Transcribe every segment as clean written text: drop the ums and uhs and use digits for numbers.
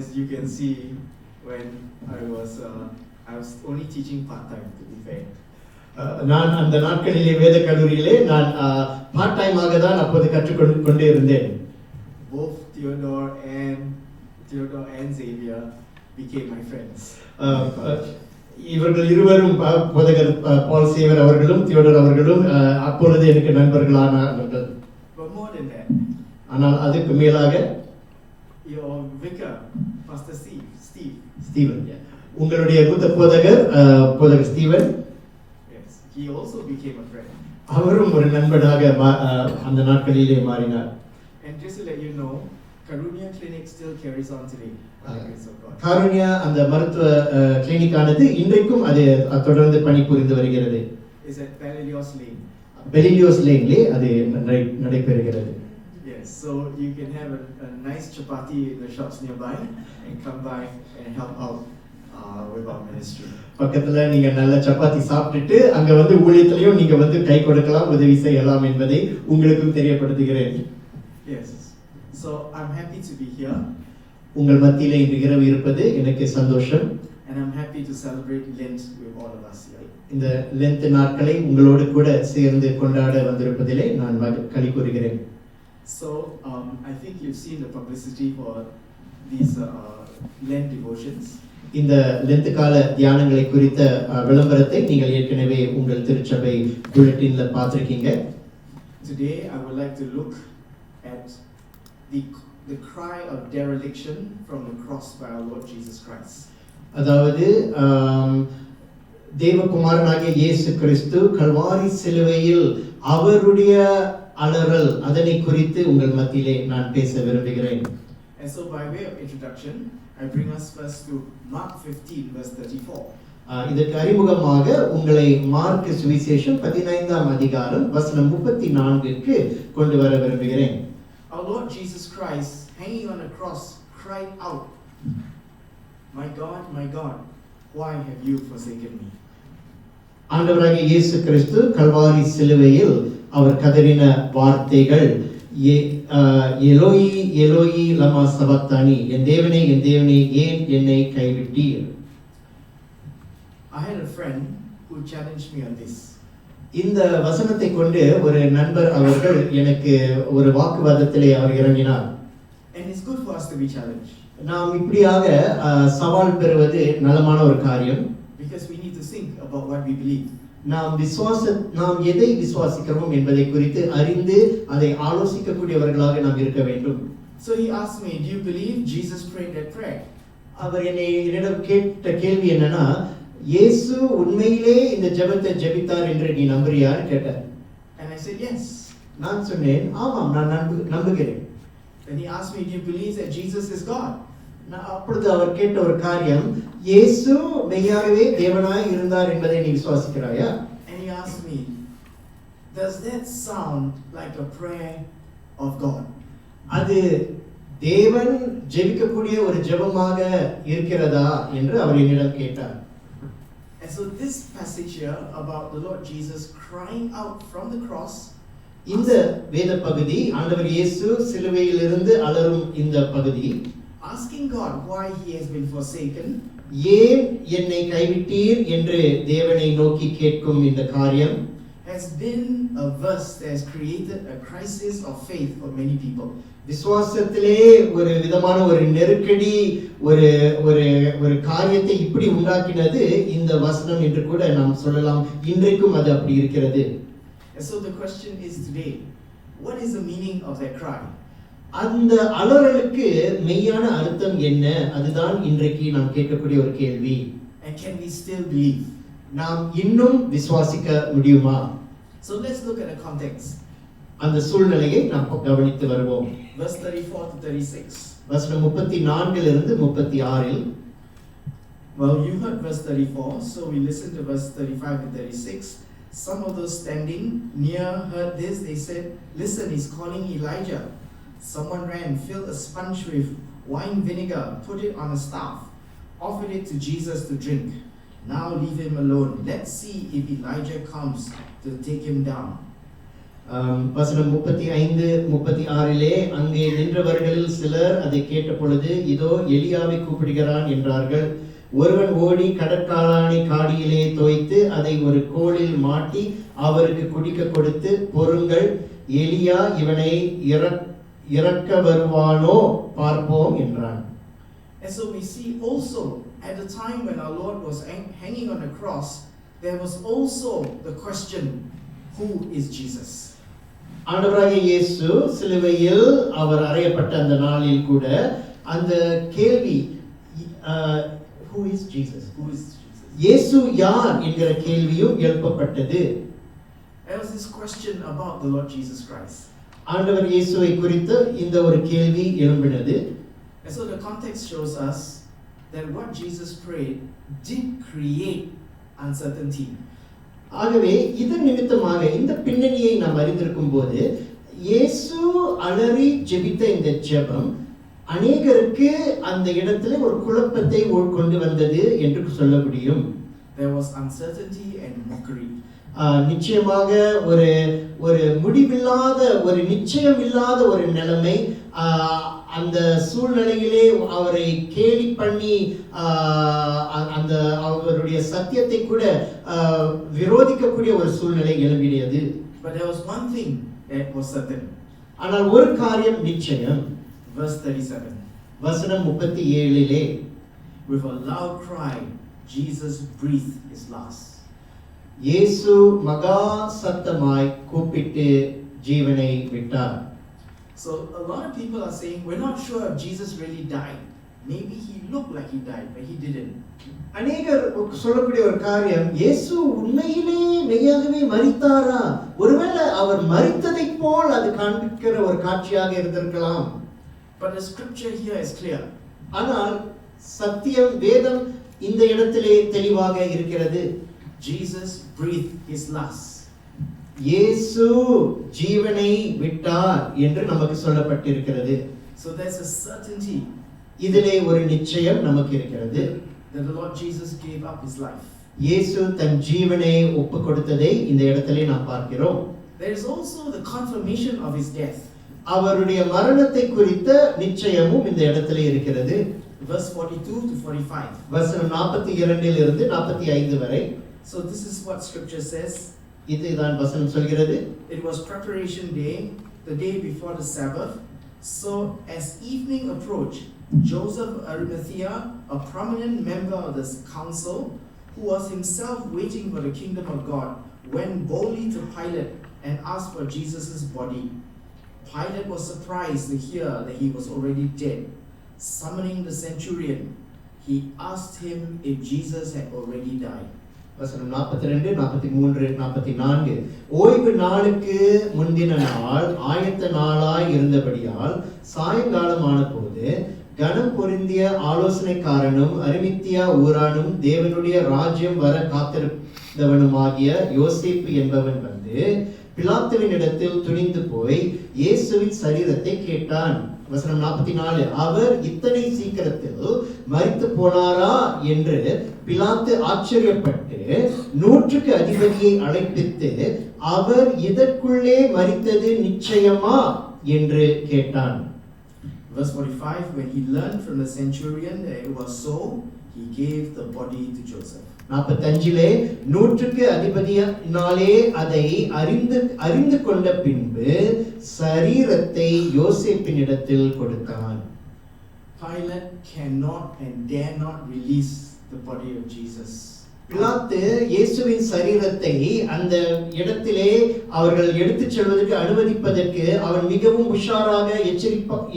as you can see, when I was only teaching part-time, to be fair. நான் அந்த நாட்களிலே வேத கல்லூரியிலே நான் பார்ட் டைமாக தான் அப்போது கற்றுக்கொண்டே இருந்தேன். Both Theodore and Xavier became my friends. இவர்கள் இருவரும் போதகர் பால் சேவர் அவர்களும் தியோடர் அவர்களும் அப்பொழுது எனக்கு நண்பர்களானார்கள். But more than that, ஆனால் அதுக்கு மேலாக your vicar, Pastor Stephen, உங்களுடைய மூத்த போதகர் Steven, yes, he also became a friend. அவரும் ஒரு நண்பனாக அந்த நாட்களிலே மாறினார். And just to let you know, Karunya Clinic still carries on today. Karunya அந்த மருத்துவ கிளினிக்கானது இன்றைக்கும் அது தொடர்ந்து பணிபுரிந்து வருகிறது. Is at பெலிலியோஸ் லேன்லே அது நடைபெறுகிறது. Yes, so you can have a nice chapati in the shops nearby and come by and help out with our ministry. பக்கத்துல நீங்க நல்ல சப்பாத்தி சாப்பிட்டுட்டு அங்க வந்து ஊழியத்திலயும் நீங்க வந்து கை கொடுக்கலாம், உதவி செய்யலாம் என்பதை உங்களுக்கும் தெரியப்படுத்துகிறேன். Yes, so I'm happy to be here. உங்கள் மத்தியிலே இன்று இரவு இருப்பது எனக்கு சந்தோஷம். And I'm happy to celebrate Lent with all of us here. இந்த லென்த் நாட்களை உங்களோடு கூட சேர்ந்து கொண்டாட வந்திருப்பதிலே நான் களி கூறுகிறேன். So I think you've seen the publicity for these Lent devotions. இந்த லென்த் கால தியானங்களை குறித்த விளம்பரத்தை நீங்கள் ஏற்கனவே உங்கள் திருச்சபை புல்லட்டின்ல பார்த்திருக்கீங்க. Today I would like to look at the cry of dereliction from the cross by our Lord Jesus Christ. அதாவது தேவகுமாரனாகிய இயேசு கிறிஸ்து கல்வாரி சிலுவையில் அவருடைய அலறல் அதனை குறித்து உங்கள் மத்தியிலே நான் பேச விரும்புகிறேன். And so by way of introduction, I bring us first to Mark 15 verse 34. இதற்கு அறிமுகமாக உங்களை மார்க் சுவிசேஷம் 15ஆம் அதிகாரம் வசனம் 34க்கு கொண்டு வர விரும்புகிறேன். Our Lord Jesus Christ, hanging on a cross, cried out, my God, why have you forsaken me? ஆண்டவராகிய இயேசு கிறிஸ்து கல்வாரி சிலுவையில் அவர் கதறின வார்த்தைகள் எலோயி எலோயி லமா சபக்தானி, என் தேவனே ஏன் என்னை கைவிட்டீர்? I had a friend who challenged me on this. இந்த வசனத்தை கொண்டு ஒரு நண்பர் அவர்கள் எனக்கு ஒரு வாக்குவாதத்திலே அவர் இறங்கினார். And it's good for us to be challenged. நாம் இப்படியாக சவால் பெறுவது நலமான ஒரு காரியம். Because we need to think about what we believe. நாம் எதை விசுவாசிக்கிறோம் என்பதை குறித்து அறிந்து அதை ஆலோசிக்கக்கூடியவர்களாக நாம் இருக்க வேண்டும். So he asked me, do you believe Jesus prayed that prayer? அவர் என்னிடம் கேட்ட கேள்வி என்னன்னா, இயேசு உண்மையிலே இந்த ஜெபத்தை ஜெபித்தார் என்று நீ நம்புறியான்னு கேட்டார். And I said yes. நான் சொன்னேன் ஆமாம், நான் நம்புகிறேன். Then he asked me, do you believe that Jesus is God? அப்பொழுது அவர் கேட்ட ஒரு காரியம், இயேசு மெய்யாகவே தேவனாய் இருந்தார் என்பதை நீ விசுவாசிக்கிறாயா? And he asked me, does that sound like a prayer of God? அது தேவன் ஜெபிக்கக்கூடிய ஒரு ஜெபமாக இருக்கிறதா என்று அவர் என்னிடம் கேட்டார். And so this passage here about the Lord Jesus crying out from the cross, இந்த வேத பகுதி ஆண்டவர் இயேசு சிலுவையிலிருந்து அலறும் இந்த பகுதி, asking God why he has been forsaken, ஏன் என்னை கைவிட்டீர் என்று தேவனை நோக்கி கேட்கும் இந்த காரியம், has been a verse that has created a crisis of faith for many people. விசுவாசத்திலே ஒரு விதமான ஒரு நெருக்கடி, ஒரு ஒரு ஒரு காரியத்தை இப்படி உண்டாக்கினது இந்த வசனம் என்று கூட நாம் சொல்லலாம். இன்றைக்கும் அது அப்படி இருக்கிறது. And so the question is today, what is the meaning of that cry? அந்த அலறலுக்கு மெய்யான அர்த்தம் என்ன? அதுதான் இன்றைக்கு நாம் கேட்கக்கூடிய ஒரு கேள்வி. And can we still believe? நாம் இன்னும் விசுவாசிக்க முடியுமா? So let's look at the context. அந்த சூழ்நிலையை நாம் கவனித்து வருவோம். Verse 34 to 36. வசனம் 34 இலிருந்து 36. Well, you heard verse 34, so we listen to verse 35 and 36. Some of those standing near heard this. They said, listen, he's calling Elijah. Someone ran, filled a sponge with wine vinegar, put it on a staff, offered it to Jesus to drink. Now leave him alone. Let's see if Elijah comes to take him down. வசனம் 35-36 அங்கே நின்றவர்களில் சிலர் அதை கேட்ட பொழுது இதோ எலியாவை கூப்பிடுகிறான் என்றார்கள். ஒருவன் ஓடி கடற்காளானை காடியிலே தோய்த்து அதை ஒரு கோலில் மாட்டி அவருக்கு குடிக்க கொடுத்து, பொறுங்கள், எலியா இவனை இறக்க வருவானோ பார்ப்போம் என்றான். And so we see also at the time when our Lord was hanging on the cross, there was also the question, who is Jesus? ஆண்டவராகிய இயேசு சிலுவையில் அவர் அறையப்பட்ட அந்த நாளில் கூட அந்த கேள்வி, who is Jesus? Who is Jesus? இயேசு யார் என்கிற கேள்வியும் எழுப்பப்பட்டது. There was this question about the Lord Jesus Christ. ஆண்டவர் இயேசுவை குறித்து இந்த ஒரு கேள்வி எழும்பினது. And so the context shows us that what Jesus prayed did create uncertainty. ஆகவே இதன் நிமித்தமாக இந்த பின்னணியை நாம் அறிந்திருக்கும் போது இயேசு அலறி ஜெபித்த இந்த ஜெபம் அநேகருக்கு அந்த இடத்துல ஒரு குழப்பத்தை கொண்டு வந்தது என்று சொல்ல முடியும். There was uncertainty and mockery. நிச்சயமாக ஒரு ஒரு முடிவில்லாத, ஒரு நிச்சயம் இல்லாத ஒரு நிலைமை, அந்த சூழ்நிலையிலே அவரை கேலி பண்ணி அந்த அவருடைய சத்தியத்தை கூட விரோதிக்கக்கூடிய ஒரு சூழ்நிலை எழும்பியது. But there was one thing that was certain. ஆனால் ஒரு காரியம் நிச்சயம். Verse 37. வசனம் 37 With a loud cry, Jesus breathed his last. இயேசு மகா சத்தமாய் கூப்பிட்டு ஜீவனை விட்டார். So a lot of people are saying, we're not sure if Jesus really died. Maybe he looked like he died, but he didn't. அநேகர் சொல்லக்கூடிய ஒரு காரியம், இயேசு உண்மையிலே மெய்யாகவே மரித்தாரா? ஒருவேளை அவர் மரித்ததை போல் அது காண்பிக்கிற ஒரு காட்சியாக இருந்திருக்கலாம். But the scripture here is clear. ஆனால் சத்தியம், வேதம் இந்த இடத்திலே தெளிவாக இருக்கிறது. Jesus breathed his last. இயேசு ஜீவனை விட்டார் என்று நமக்கு சொல்லப்பட்டிருக்கிறது. So there's a certainty. இதிலே ஒரு நிச்சயம் நமக்கு இருக்கிறது. That the Lord Jesus gave up his life. இயேசு தன் ஜீவனை ஒப்பு கொடுத்ததை இந்த இடத்திலே நாம் பார்க்கிறோம். There is also the confirmation of his death. அவருடைய மரணத்தை குறித்த நிச்சயமும் இந்த இடத்திலே இருக்கிறது. Verse 42 to 45. வசனம் 42 இலிருந்து 45 வரை. So this is what scripture says. இதுதான் வசனம் சொல்கிறது. It was preparation day, the day before the Sabbath. So as evening approached, Joseph of Arimathea, a prominent member of the council, who was himself waiting for the kingdom of God, went boldly to Pilate and asked for Jesus' body. Pilate was surprised to hear that he was already dead. Summoning the centurion, he asked him if Jesus had already died. வசனம் 42, 43, 44. ஓய்வு நாளுக்கு முந்தின நாள் ஆயத்த நாளாய் இருந்தபடியால் சாயங்காலமான போது கனம் பொருந்திய ஆலோசனைக்காரனும் அரிமத்தியா ஊரானும் தேவனுடைய ராஜ்யம் வர காத்திருந்தவனுமாகிய யோசேப்பு என்பவன் வந்து பிலாத்துவின் இடத்தில் துணிந்து போய் இயேசுவின் சரீரத்தை கேட்டான். வசனம் 44. அவர் இத்தனை சீக்கிரத்தில் மரித்து போனாரா என்று பிலாத்து ஆச்சரியப்பட்டு 100க்கு அதிபதியை அழைப்பித்து அவர் இதற்குள்ளே மரித்தது நிச்சயமா என்று கேட்டான். Verse 45, when he learned from the centurion that it was so, he gave the body to Joseph. 45 100க்கு அதிபதியினாலே அதை அறிந்து கொண்ட பின்பு சரீரத்தை யோசேப்பினிடத்தில் கொடுத்தான். Pilate cannot and dare not release the body of Jesus. பிலாத்து இயேசுவின் சரீரத்தை அந்த இடத்திலே அவர்கள் எடுத்துச் செல்வதற்கு அனுமதிப்பதற்கு அவன் மிகவும் உஷாராக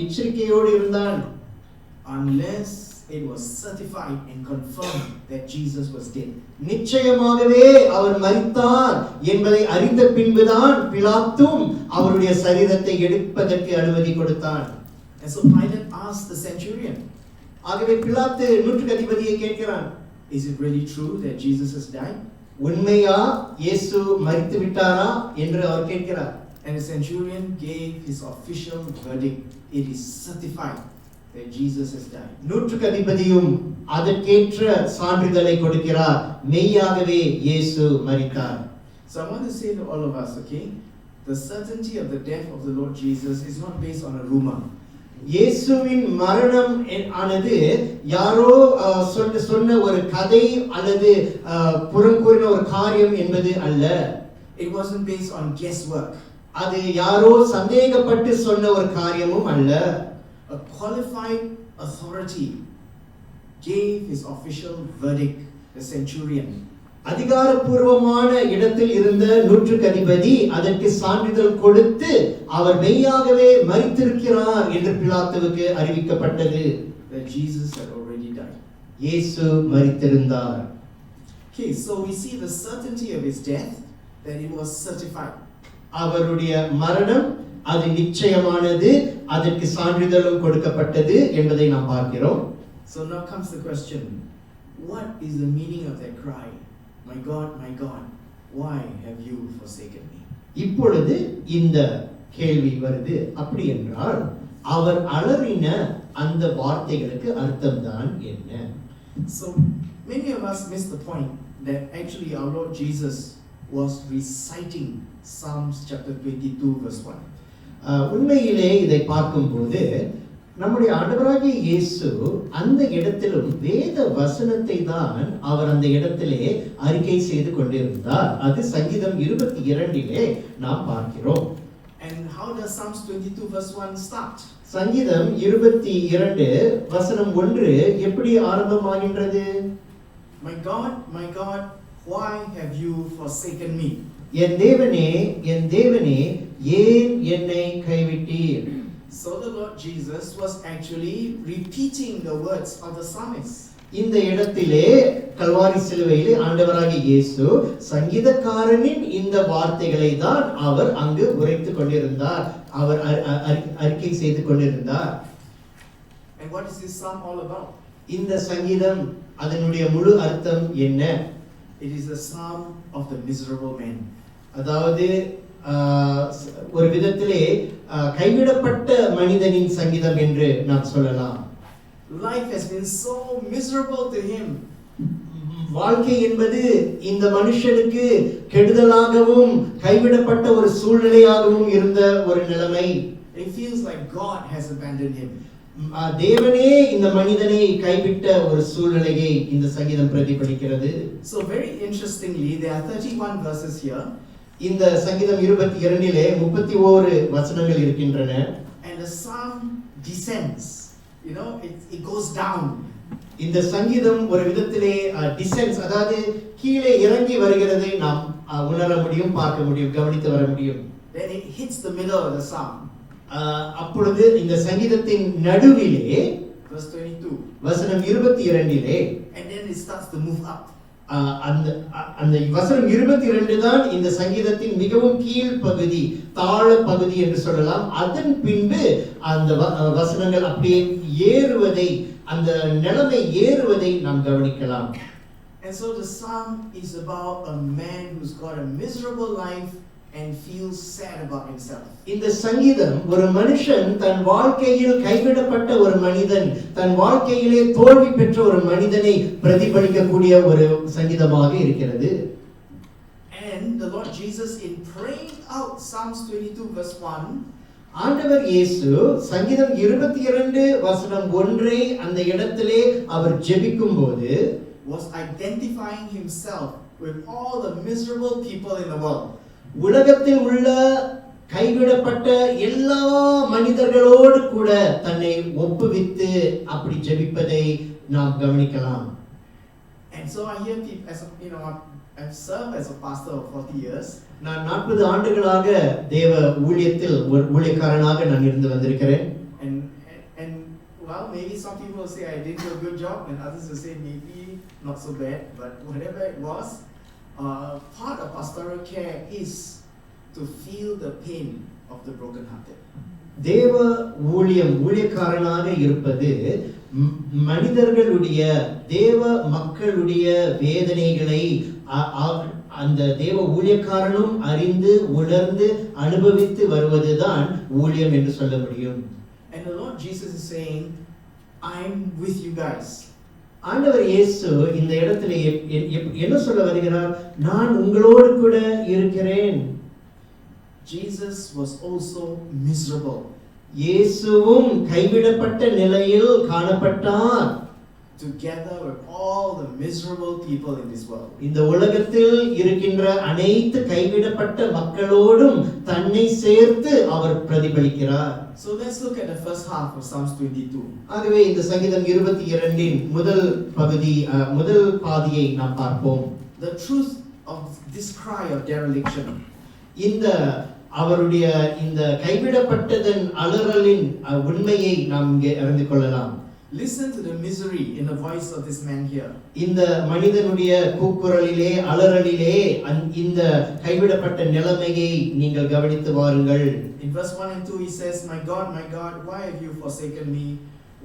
எச்சரிக்கையோடு இருந்தான். Unless it was certified and confirmed that Jesus was dead. நிச்சயமாகவே அவர் மரித்தார் என்பதை அறிந்த பின்புதான் பிலாத்தும் அவருடைய சரீரத்தை எடுப்பதற்கு அனுமதி கொடுத்தான். And so Pilate asked the centurion. ஆகவே பிலாத்து 100க்கு அதிபதியை கேட்கிறான். Is it really true that Jesus has died? உண்மையா இயேசு மரித்து விட்டாரா என்று அவர் கேட்கிறார். And the centurion gave his official verdict. It is certified that Jesus has died. 100க்கு அதிபதியும் அதற்கேற்ற சான்றிதழை கொடுக்கிறார். மெய்யாகவே இயேசு மரித்தார். So I want to say to all of us, okay? the certainty of the death of the Lord Jesus is not based on a rumor. இயேசுவின் மரணம் ஆனது யாரோ சொன்ன ஒரு கதை அல்லது புறங்கூறின ஒரு காரியம் என்பது அல்ல. It wasn't based on guesswork. அது யாரோ சந்தேகப்பட்டு சொன்ன ஒரு காரியமும் அல்ல. A qualified authority gave his official verdict, the centurion. அதிகாரப்பூர்வமான இடத்தில் இருந்த நூற்றுக்கு அதிபதி அதற்கு சான்றிதழ் கொடுத்து அவர் மெய்யாகவே மரித்திருக்கிறார் என்று பிலாத்துவுக்கு அறிவிக்கப்பட்டது. That Jesus had already died. இயேசு மரித்திருந்தார். Okay, so we see the certainty of his death, that it was certified. அவருடைய மரணம் அது நிச்சயமானது, அதற்கு சான்றிதழும் கொடுக்கப்பட்டது என்பதை நாம் பார்க்கிறோம். So now comes the question, what is the meaning of that cry? My God, why have you forsaken me? இப்பொழுது இந்த கேள்வி வருது. அப்படி என்றால் அவர் அலறின அந்த வார்த்தைகளுக்கு அர்த்தம்தான் என்ன? So many of us miss the point that actually our Lord Jesus was reciting Psalms chapter 22 verse 1. உண்மையிலே இதை பார்க்கும்போது நம்முடைய ஆண்டவராகிய இயேசு அந்த இடத்திலும் வேத வசனத்தை தான் அவர் அந்த இடத்திலே அறிக்கை செய்து கொண்டிருந்தார். அது சங்கீதம் 22 நாம் பார்க்கிறோம். And how does Psalms 22 verse 1 start? சங்கீதம் 22 வசனம் 1 எப்படி ஆரம்பமாகின்றது? My God, why have you forsaken me? என் தேவனே ஏன் என்னை கைவிட்டீர்? So the Lord Jesus was actually repeating the words of the psalmist. இந்த இடத்திலே கல்வாரி சிலுவையிலே ஆண்டவராகிய இயேசு சங்கீதக்காரனின் இந்த வார்த்தைகளை தான் அவர் அங்கு உரைத்துக் கொண்டிருந்தார், அவர் அறிக்கை செய்து கொண்டிருந்தார். And what is this psalm all about? இந்த சங்கீதம் அதனுடைய முழு அர்த்தம் என்ன? It is a psalm of the miserable man. அதாவது ஒரு விதத்திலே கைவிடப்பட்ட மனிதனின் சங்கீதம் என்று நாம் சொல்லலாம். Life has been so miserable to him. வாழ்க்கை என்பது இந்த மனுஷனுக்கு கெடுதலாகவும் கைவிடப்பட்ட ஒரு சூழ்நிலையாகவும் இருந்த ஒரு நிலைமை. It feels like God has abandoned him. தேவனே இந்த மனிதனை கைவிட்ட ஒரு சூழ்நிலையை இந்த சங்கீதம் பிரதிபலிக்கிறது. So very interestingly, there are 31 verses here. இந்த சங்கீதம் 22 31 வசனங்கள் இருக்கின்றன. And the psalm descends. You know, it goes down. இந்த சங்கீதம் ஒரு விதத்திலே டிசென்ஸ், அதாவது கீழே இறங்கி வருகிறதை நாம் உணர முடியும், பார்க்க முடியும், கவனித்து வர முடியும். Then it hits the middle of the psalm. அப்பொழுது இந்த சங்கீதத்தின் நடுவிலே verse 22 வசனம் 22 and then it starts to move up. அந்த வசனம் 22 தான் இந்த சங்கீதத்தின் மிகவும் கீழ் பகுதி, தாழ பகுதி என்று சொல்லலாம். அதன் பின்பு அந்த வசனங்கள் அப்படியே ஏறுவதை, அந்த நிலைமை ஏறுவதை நாம் கவனிக்கலாம். And so the psalm is about a man who's got a miserable life and feels sad about himself. இந்த சங்கீதம் ஒரு மனுஷன் தன் வாழ்க்கையில் கைவிடப்பட்ட ஒரு மனிதன், தன் வாழ்க்கையிலே தோல்வி பெற்ற ஒரு மனிதனை பிரதிபலிக்கக்கூடிய ஒரு சங்கீதமாக இருக்கிறது. And the Lord Jesus, in praying out Psalms 22 verse 1, ஆண்டவர் இயேசு சங்கீதம் 22 வசனம் 1 அந்த இடத்திலே அவர் ஜெபிக்கும்போது was identifying himself with all the miserable people in the world. உலகத்தில் உள்ள கைவிடப்பட்ட எல்லா மனிதர்களோடு கூட தன்னை ஒப்புவித்து அப்படி ஜெபிப்பதை நாம் கவனிக்கலாம். And so I hear people, as you know, I've served as a pastor for 40 years. நான் 40 ஆண்டுகளாக தேவ ஊழியத்தில் ஒரு ஊழியக்காரனாக நான் இருந்து வந்திருக்கிறேன். And well, maybe some people will say I did a good job, and others will say maybe not so bad, but whatever it was, part of pastoral care is to feel the pain of the broken-hearted. தேவ ஊழியக்காரனாக இருப்பது மனிதர்களுடைய, தேவ மக்களுடைய வேதனைகளை அந்த தேவ ஊழியக்காரனும் அறிந்து உணர்ந்து அனுபவித்து வருவதுதான் ஊழியம் என்று சொல்ல முடியும். And the Lord Jesus is saying, I'm with you guys. ஆண்டவர் இயேசு இந்த இடத்துல என்ன சொல்ல வருகிறார்? நான் உங்களோடு கூட இருக்கிறேன். Jesus Jesus was also miserable. இயேசுவும் கைவிடப்பட்ட நிலையில் காணப்பட்டார். Together with all the miserable people in this world. இந்த உலகத்தில் இருக்கின்ற அனைத்து கைவிடப்பட்ட மக்களோடும் தன்னை சேர்த்து அவர் பிரதிபலிக்கிறார். So let's look at the first half of Psalms 22. ஆகவே இந்த சங்கீதம் 22இன் முதல் பகுதி முதல் பாதியை நாம் பார்ப்போம். The truth of this cry of dereliction. இந்த அவருடைய இந்த கைவிடப்பட்டதன் அலறலின் உண்மையை நாம் இங்கே அறிந்து கொள்ளலாம். Listen to the misery in the voice of this man here. இந்த மனிதனுடைய கூக்குரலிலே அலறலிலே இந்த கைவிடப்பட்ட நிலைமையை நீங்கள் கவனித்து வாருங்கள். In verse 1 and 2 he says, my God, why have you forsaken me?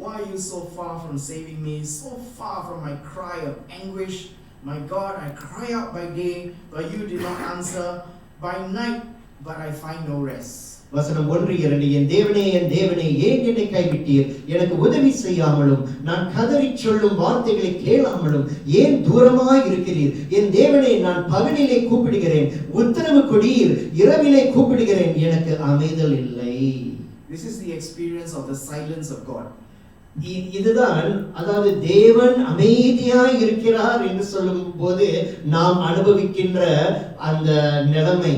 Why are you so far from saving me, so far from my cry of anguish? My God, I cry out by day, but you did not answer, by night, but I find no rest. வசனம் 1-2 என் தேவனே ஏன் என்னை கைவிட்டீர்? எனக்கு உதவி செய்யாமலும் நான் கதறிச் சொல்லும் வார்த்தைகளை கேளாமலும் ஏன் தூரமாய் இருக்கிறீர்? என் தேவனே, நான் பகலிலே கூப்பிடுகிறேன், உத்தரவு கொடீர், இரவிலே கூப்பிடுகிறேன், எனக்கு அமைதல் இல்லை. This is the experience of the silence of God. இதுதான், அதாவது தேவன் அமைதியாய் இருக்கிறார் என்று சொல்லும் போது நாம் அனுபவிக்கின்ற அந்த நிலைமை.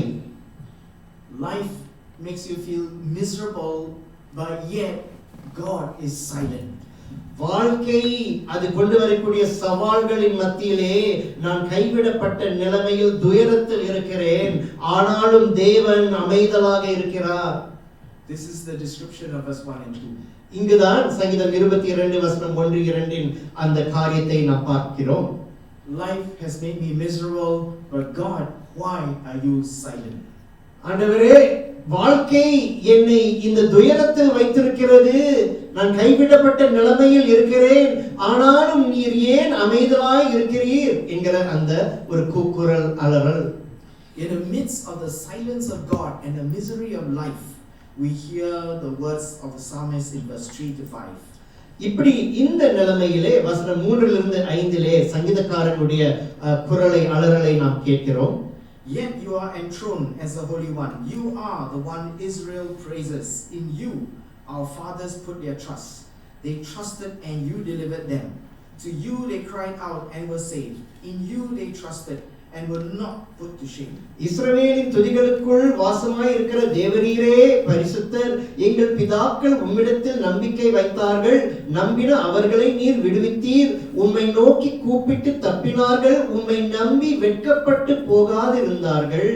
Life makes you feel miserable, but yet God is silent. வாழ்க்கை அது கொண்டு வரக்கூடிய சவால்களின் மத்தியிலே நான் கைவிடப்பட்ட நிலைமையில் துயரத்தில் இருக்கிறேன், ஆனாலும் தேவன் அமைதலாக இருக்கிறார். This is the description of verse 1 and 2. இங்குதான் சங்கீதம் 22 வசனம் 1-2 அந்த காரியத்தை நாம் பார்க்கிறோம். Life has made me miserable, but God, why are you silent? ஆண்டவரே, வாழ்க்கை என்னை இந்த துயரத்தில் வைத்திருக்கிறது, நான் கைவிடப்பட்ட நிலைமையில் இருக்கிறேன், ஆனாலும் நீர் ஏன் அமைதலாய் இருக்கிறீர் என்கிற அந்த ஒரு கூக்குரல் அலறல். In the midst of the silence of God and the misery of life, we hear the words of the psalmist in verse 3-5. இப்படி இந்த நிலைமையிலே வசனம் 3-5 சங்கீதக்காரனுடைய குரலை அலறலை நாம் கேட்கிறோம். Yet you are enthroned as the Holy One. You are the one Israel praises. In you our fathers put their trust. They trusted and you delivered them. To you they cried out and were saved. In you they trusted and were not put to shame. இஸ்ரவேலின் துதிகளுக்குள் வாசமாய் இருக்கிற தேவரீரே பரிசுத்தர். எங்கள் பிதாக்கள் உம்மிடத்தில் நம்பிக்கை வைத்தார்கள். நம்பின அவர்களை நீர் விடுவித்தீர். உம்மை நோக்கி கூப்பிட்டு தப்பினார்கள். உம்மை நம்பி வெட்கப்பட்டு போகாதிருந்தார்கள்.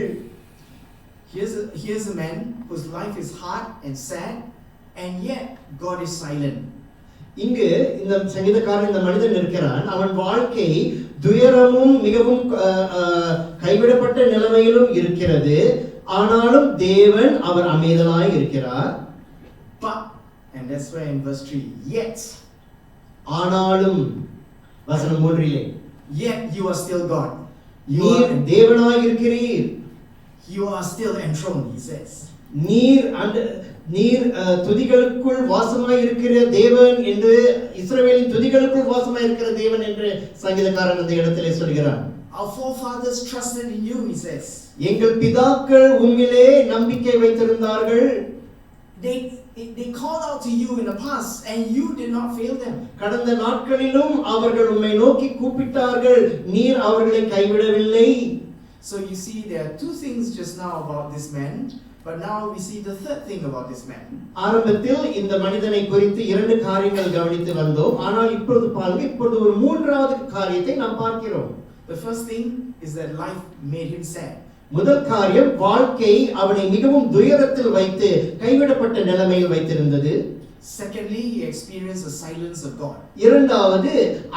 Here's a man whose life is hard and sad, and yet God is silent. இங்கு இந்த சங்கீதக்காரன் இந்த மனிதன் இருக்கிறான். அவன் வாழ்க்கை துயரமும் மிகவும் கைவிடப்பட்ட நிலைமையிலும் இருக்கிறது, ஆனாலும் தேவன் அவர் அமைதலாய் இருக்கிறார். But, and that's where in verse 3, yet, ஆனாலும் வசனம் 3 yet you are still God. நீர் தேவனாய் இருக்கிறீர். You are still enthroned, he says. நீர் துதிகளுக்குள் வாசமாய் இருக்கிற தேவன் என்று, இஸ்ரவேலின் துதிகளுக்குள் வாசமாய் இருக்கிற தேவன் என்று சங்கீதக்காரன் அந்த இடத்திலே சொல்கிறார். Our forefathers trusted in you, he says. எங்கள் பிதாக்கள் உம்மிலே நம்பிக்கை வைத்திருந்தார்கள். They called out to you in the past and you did not fail them. கடந்த நாட்களிலும் அவர்கள் உம்மை நோக்கி கூப்பிட்டார்கள், நீர் அவர்களை கைவிடவில்லை. So you see, there are two things just now about this man, but now we see the third thing about this man. ஆரம்பத்தில் இந்த மனிதனை குறித்து இரண்டு காரியங்கள் கவனித்து வந்தோம், ஆனால் இப்பொழுது பாருங்க, இப்பொழுது ஒரு மூன்றாவது காரியத்தை நாம் பார்க்கிறோம். The first thing is that life made him sad. முதல் காரியம், வாழ்க்கை அவனை மிகவும் துயரத்தில் வைத்து கைவிடப்பட்ட நிலைமையில் வைத்திருந்தது. Secondly, he experienced the silence of God. இரண்டாவது,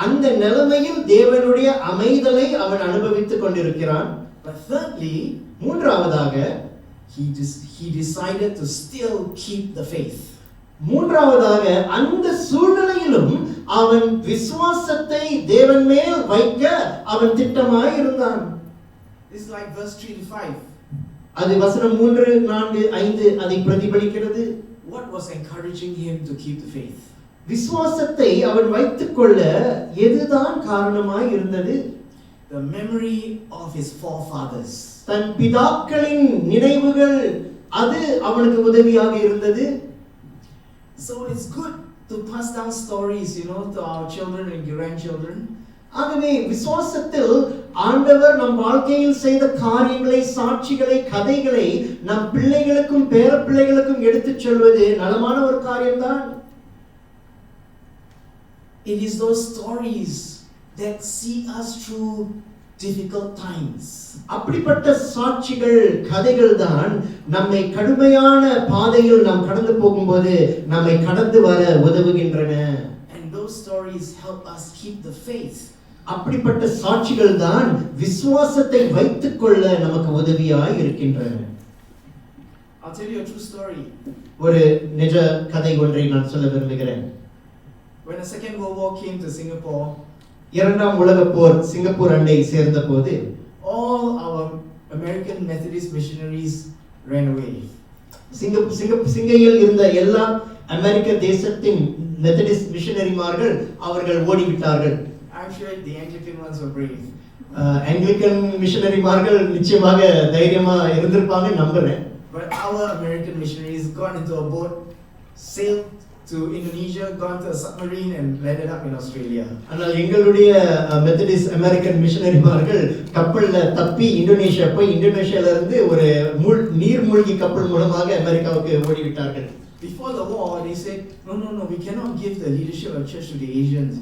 அந்த நிலைமையில் தேவனுடைய அமைதலை அவன் அனுபவித்துக் கொண்டிருக்கிறான். But thirdly, மூன்றாவதாக, he decided to still keep the faith. மூன்றாவதாக, அந்த சூழ்நிலையிலும் அவன் விசுவாசத்தை தேவன் மேல் வைக்க அவன் திட்டமாய் இருந்தான். This is like verse 3-5. அது வசனம் 3, 4, 5 அதை பிரதிபலிக்கிறது. What was encouraging him to keep the faith? விசுவாசத்தை அவன் வைத்துக் கொள்ள எதுதான் காரணமாய் இருந்தது? The memory of his forefathers. தன் பிதாக்களின் நினைவுகள் அது அவனுக்கு உதவியாக இருந்தது. So it's good to pass down stories, to our children and grandchildren. ஆகவே விசுவாசத்தில் ஆண்டவர் நம் வாழ்க்கையில் செய்த காரியங்களை, சாட்சிகளை, கதைகளை நம் பிள்ளைகளுக்கும் பேர பிள்ளைகளுக்கும் எடுத்துச் சொல்வது நலமான ஒரு காரியம்தான். It is those stories that see us through difficult times. அப்படிப்பட்ட சாட்சிகள், கதைகள் தான் நம்மை கடுமையான பாதையில் நாம் கடந்து போகும்போது நம்மை கடந்து வர உதவுகின்றன. And those stories help us keep the faith. அப்படிப்பட்ட சாட்சிகள் தான் விசுவாசத்தை வைத்துக் கொள்ள நமக்கு உதவியாய் இருக்கின்றன. I'll tell you a true story. ஒரு நிஜ கதை ஒன்றை நான் சொல்ல விரும்புகிறேன். When the Second World War came to Singapore, இரண்டாம் உலகப் போர் சிங்கப்பூர் அண்டை சேர்ந்த போது all our American Methodist missionaries ran away. சிங்கையில் இருந்த எல்லா அமெரிக்க தேசத்தின் மெத்தடிஸ்ட் மிஷனரிமார்கள் அவர்கள் ஓடிவிட்டார்கள். I'm sure the Anglican ones were brave. Anglican மிஷனரிமார்கள் நிச்சயமாக தைரியமா இருந்திருப்பாங்க நம்புறேன். But our American missionaries got into a boat, sailed to Indonesia, gone to a submarine and landed up in Australia. ஆனால் எங்களுடைய மெத்தடிஸ்ட் அமெரிக்கன் மிஷனரிமார்கள் கப்பல்ல தப்பி இந்தோனேஷியா போய் இந்தோனேஷியால இருந்து ஒரு நீர்மூழ்கி கப்பல் மூலமாக அமெரிக்காவுக்கு ஓடிவிட்டார்கள். Before the war, they said, no, we cannot give the leadership of church to the Asians.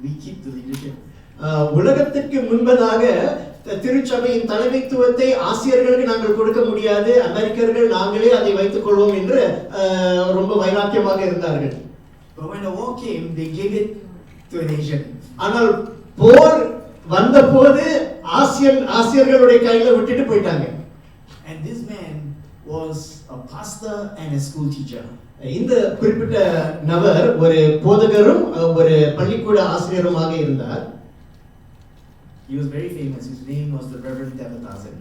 We keep the leadership. உலகத்திற்கு முன்பதாக திருச்சபையின் தலைமைத்துவத்தை ஆசிரியர்களுக்கு நாங்கள் கொடுக்க முடியாது, அமெரிக்கர்கள் நாங்களே அதை வைத்துக் கொள்வோம் என்று ரொம்ப வைராக்கியமாக இருந்தார்கள். But when the war came, they gave it to an Asian. ஆனால் போர் வந்த போது ஆசிரியர்களுடைய கையில விட்டுட்டு போயிட்டாங்க. And this man was a pastor and a school teacher. இந்த குறிப்பிட்ட நபர் ஒரு போதகரும் ஒரு பள்ளிக்கூட ஆசிரியருமாக இருந்தார். He was very famous. His name was the Reverend Devadasan.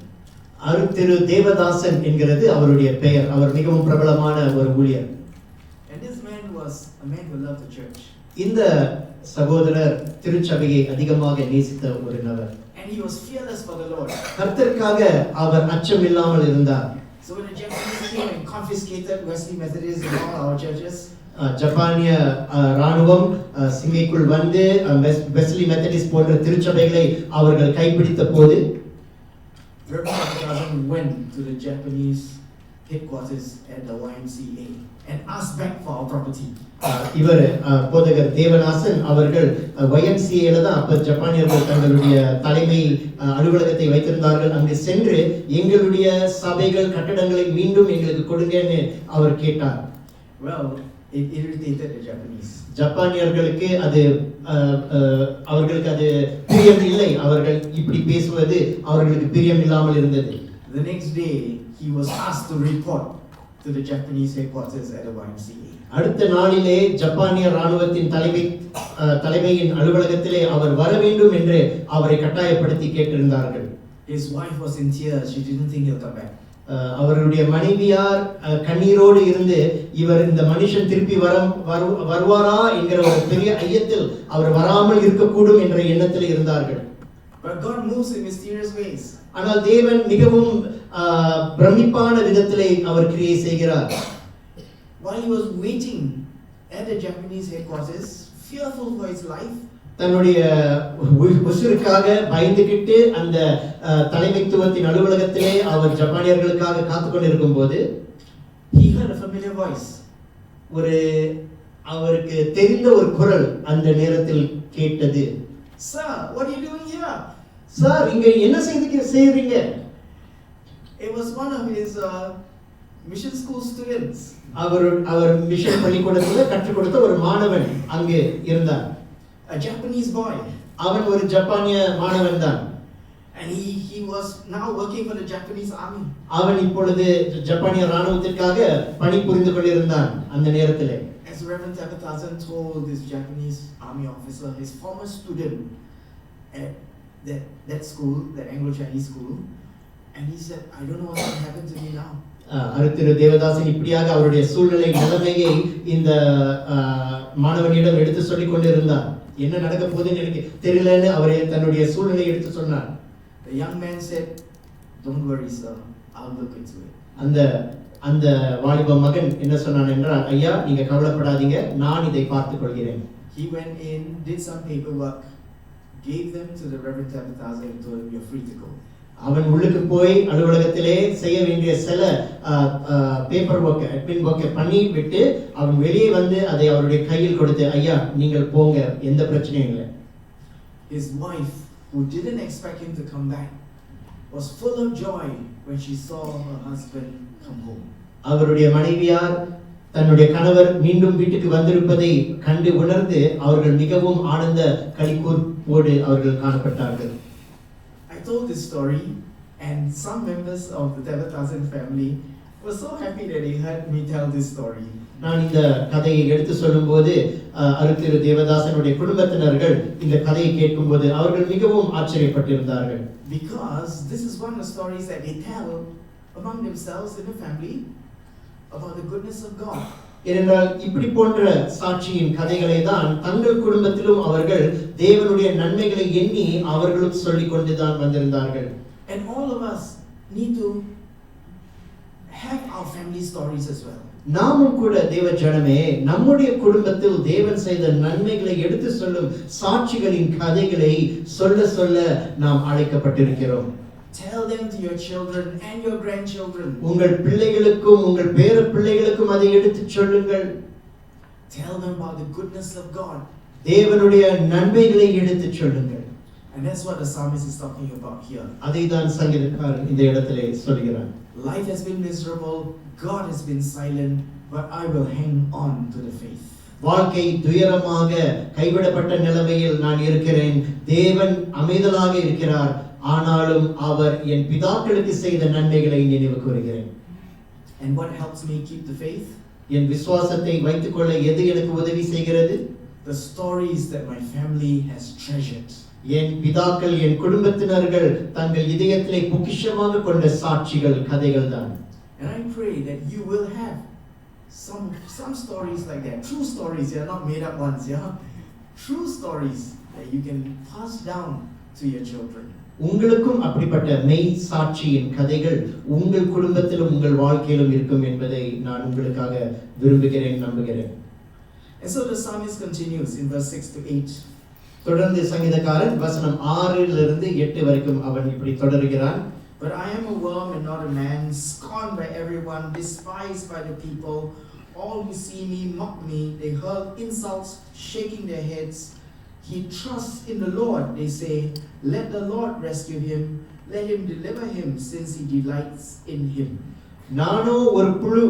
திரு தேவதாசன் என்கிறது அவருடைய பெயர். அவர் மிகவும் பிரபலமான ஒரு ஊழியர். And this man was a man who loved the church. இந்த சகோதரர் திருச்சபையை அதிகமாக நேசித்த ஒரு நபர். And he was fearless for the Lord. கர்த்தருக்காக அவர் அச்சம் இல்லாமல் இருந்தார். So when the Japanese came and confiscated Wesley Methodist and all our churches, ஜப்பானிய ராணுவம் சிங்கைக்குள் வந்து வெஸ்லி மெத்தடிஸ்ட் போன்ற திருச்சபைகளை அவர்கள் கைப்பிடித்த போது Reverend Devadasan went to the Japanese headquarters at the YMCA and asked back for our property. இவர் போதகர் தேவதாசன் அவர்கள் YMCA தான் அப்ப ஜப்பானியர்கள் தங்களுடைய தலைமை அலுவலகத்தை வைத்திருந்தார்கள். அங்கு சென்று எங்களுடைய சபைகள் கட்டடங்களை மீண்டும் எங்களுக்கு கொடுங்கன்னு அவர் கேட்டார். Well, it irritated the Japanese. ஜப்பானியர்களுக்கு அது அவர்களுக்கு அது பிரியம் இல்லை. அவர்கள் இப்படி பேசுவது அவர்களுக்கு பிரியம் இல்லாமல் இருந்தது. The next day he was asked to report to the Japanese headquarters at the YMCA. அடுத்த நாளிலே ஜப்பானிய ராணுவத்தின் தலைமையின் அலுவலகத்திலே அவர் வர வேண்டும் என்று அவரை கட்டாயப்படுத்தி கேட்டிருந்தார்கள். His wife was in tears. She didn't think he'll come back. அவருடைய மனைவியார் கண்ணீரோடு இருந்து இவர் இந்த மனுஷன் திருப்பி வருவாரா என்கிற ஒரு பெரிய ஐயத்தில் அவர் வராமல் இருக்கக்கூடும் என்ற எண்ணத்தில் இருந்தார்கள். But God moves in mysterious ways. ஆனால் தேவன் மிகவும் பிரமிப்பான விதத்திலே அவர் கிரியை செய்கிறார். While he was waiting at the Japanese headquarters, fearful for his life, தன்னுடைய உசுருக்காக பயந்துகிட்டு அந்த தலைமைத்துவத்தின் அலுவலகத்திலே அவர் ஜப்பானியர்களுக்காக காத்து கொண்டிருக்கும் போது he heard a familiar voice. ஒரு அவருக்கு தெரிந்த ஒரு குரல் அந்த நேரத்தில் கேட்டது. Sir, what are you doing here? Sir, இங்க என்ன செய்றீங்க? It was one of his mission school students. Our mission பள்ளிக்கூடத்தில் கற்றுக் கொடுத்த ஒரு மாணவன் அங்கே இருந்தார். A Japanese boy. அவன் ஒரு ஜப்பானிய மாணவன் தான். And he was now working for the Japanese army. அவன் இப்பொழுது ஜப்பானிய ராணுவத்திற்காக பணிபுரிந்து கொண்டிருந்தான் அந்த நேரத்திலே. As Reverend Devadasan told this Japanese army officer, his former student at that school, that Anglo-Chinese school, and he said, I don't know what's going to happen to me now. திரு தேவதாசன் இப்படியாக அவருடைய சூழ்நிலை நிலைமையை இந்த மாணவனிடம் எடுத்து சொல்லிக் கொண்டிருந்தார். என்ன நடக்க போகுதுன்னு எனக்கு தெரியலன்னு அவரை தன்னுடைய சூழ்நிலையை எடுத்து சொன்னார். The young man said, don't worry sir, I'll look into it. அந்த அந்த வாலிப மகன் என்ன சொன்னான் என்றால், ஐயா நீங்க கவலைப்படாதீங்க, நான் இதை பார்த்துக் கொள்கிறேன். He went in, did some paperwork, gave them to the Reverend Tabithaza and told him, you're free to go. அவன் உள்ளுக்கு போய் அலுவலகத்திலே செய்ய வேண்டிய சில பேப்பர் ஒர்க், அட்மின் ஒர்க்கை பண்ணி விட்டு அவன் வெளியே வந்து அதை அவருடைய கையில் கொடுத்து, ஐயா நீங்கள் போங்க, எந்த பிரச்சனையும் இல்லை. His wife, who didn't expect him to come back, was full of joy when she saw her husband come home. அவருடைய மனைவியார் தன்னுடைய கணவர் மீண்டும் வீட்டுக்கு வந்திருப்பதை கண்டு உணர்ந்து அவர்கள் மிகவும் ஆனந்த களிகூர்ப்போடு அவர்கள் காணப்பட்டார்கள். I told this story and some members of the Tabithasan family were so happy that they heard me tell this story. நான் இந்த கதையை எடுத்து சொல்லும்போது அருட்திரு தேவதாசனுடைய குடும்பத்தினர்கள் இந்த கதையை கேட்கும்போது அவர்கள் மிகவும் ஆச்சரியப்பட்டிருந்தார்கள். Because this is one of the stories that they tell among themselves in the family about the goodness of God. ஏனென்றால் இப்படி போன்ற சாட்சியின் கதைகளை தான் தங்கள் குடும்பத்திலும் அவர்கள் தேவனுடைய நன்மைகளை எண்ணி அவர்களும் சொல்லிக் கொண்டுதான் வந்திருந்தார்கள். And all of us need to have our family stories as well. நாமும் கூட தேவ ஜனமே நம்முடைய குடும்பத்தில் தேவன் செய்த நன்மைகளை எடுத்து சொல்லும் சாட்சிகளின் கதைகளை சொல்ல சொல்ல நாம் அழைக்கப்பட்டிருக்கிறோம். Tell them to your children and your grandchildren. உங்கள் பிள்ளைகளுக்கும் உங்கள் பேர பிள்ளைகளுக்கும் அதை எடுத்து சொல்லுங்கள். Tell them about the goodness of God. தேவனுடைய நன்மைகளை எடுத்து சொல்லுங்கள். And that's what the psalmist is talking about here. அதை தான் சங்கீதக்காரன் இந்த இடத்திலே சொல்கிறார். Life has been miserable, God has been silent, but I will hang on to the faith. வாழ்க்கை துயரமாக கைவிடப்பட்ட நிலைமையில் நான் இருக்கிறேன், தேவன் அமைதலாக இருக்கிறார், ஆனாலும் அவர் என் பிதாக்களுக்கு செய்த நன்மைகளை நினைவு கூறுகிறேன். And what helps me keep the faith? என் விசுவாசத்தை வைத்துக் கொள்ள எது எனக்கு உதவி செய்கிறது? The stories that my family has treasured. என் பிதாக்கள் என் குடும்பத்தினர்கள் தங்கள் இதயத்திலே பொக்கிஷமாக கொண்ட சாட்சிகள் கதைகள் தான். And I pray that you will have some stories like that, true stories, they are not made up ones, yeah, true stories that you can pass down to your children. உங்களுக்கும் அப்படிப்பட்ட மெய் சாட்சியின் கதைகள் உங்கள் குடும்பத்திலும் உங்கள் வாழ்க்கையிலும் இருக்கும் என்பதை நான் உங்களுக்காக விரும்புகிறேன், நம்புகிறேன். And so the psalmist continues in verse 6 to 8. தொடர்ந்து சங்கீதக்காரன் வசனம் 6 இலிருந்து 8 வரைக்கும் அவன் இப்படி தொடர்கிறான். But I am a worm and not a man, scorned by everyone, despised by the people. All who see me mock me, they hurl insults, shaking their heads. He trusts in the Lord, they say, let the Lord rescue him, let him deliver him, since he delights in him. நானோ ஒரு புழு,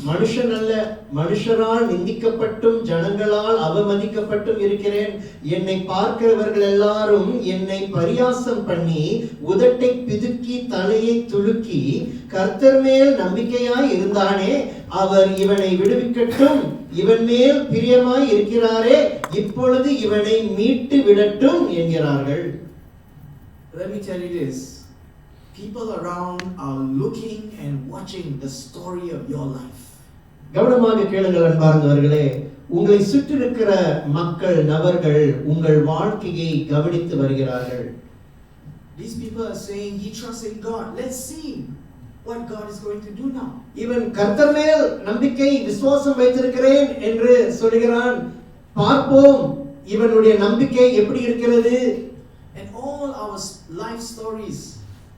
மனுஷன் அல்ல, மனுஷரால் நிந்திக்கப்பட்டும் ஜனங்களால் அவமதிக்கப்பட்டும் இருக்கிறேன். என்னை பார்க்கிறவர்கள் எல்லாரும் என்னை பரியாசம் பண்ணி உதட்டை பிதுக்கி தலையை துலுக்கி, கர்த்தர் மேல் நம்பிக்கையாய் இருந்தானே, அவர் இவனை விடுவிக்கட்டும், இவன் மேல் பிரியமாய் இருக்கிறாரே, இப்பொழுது இவனை மீட்டு விடட்டும் என்கிறார்கள். Let me tell you this. People around are looking and watching the story of your life. கவனமாக கேளுங்கள் அன்பார்ந்தவர்களே, உங்களை சுற்றி இருக்கிற மக்கள் நபர்கள் உங்கள் வாழ்க்கையை கவனித்து வருகிறார்கள். These people are saying he trusts in God. Let's see what God is going to do now. இவன் கர்த்தர் மேல் நம்பிக்கை விசுவாசம் வைத்திருக்கிறேன் என்று சொல்கிறான், பார்ப்போம் இவனுடைய நம்பிக்கை எப்படி இருக்கிறது. And all our life stories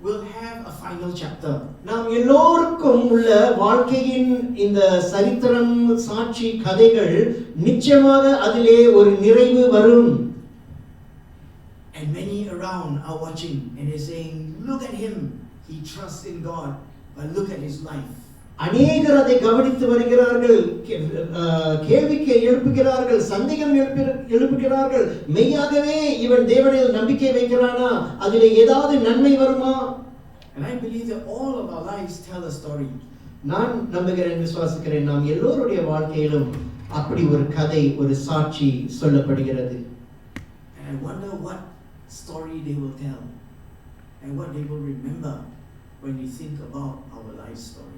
will have a final chapter. நாம் எல்லோருக்கும் உள்ள வாழ்க்கையின் இந்த சரித்திரம் சாட்சி கதைகள் நிச்சயமாக அதிலே ஒரு நிறைவு வரும். And many around are watching and they're saying, look at him, he trusts in God, but look at his life. அநேகர் அதை கவனித்து வருகிறார்கள், கேள்விக்கு எழுப்புகிறார்கள், சந்தேகம் எழுப்புகிறார்கள். மெய்யாகவே இவன் தேவனில் நம்பிக்கை வைக்கிறானா, அதிலே ஏதாவது நன்மை வருமா? And I believe that all of our lives tell a story. நான் நம்புகிறேன், விசுவாசிக்கிறேன், நாம் எல்லோருடைய வாழ்க்கையிலும் அப்படி ஒரு கதை, ஒரு சாட்சி சொல்லப்படுகிறது. And I wonder what story they will tell and what they will remember when we think about our life story.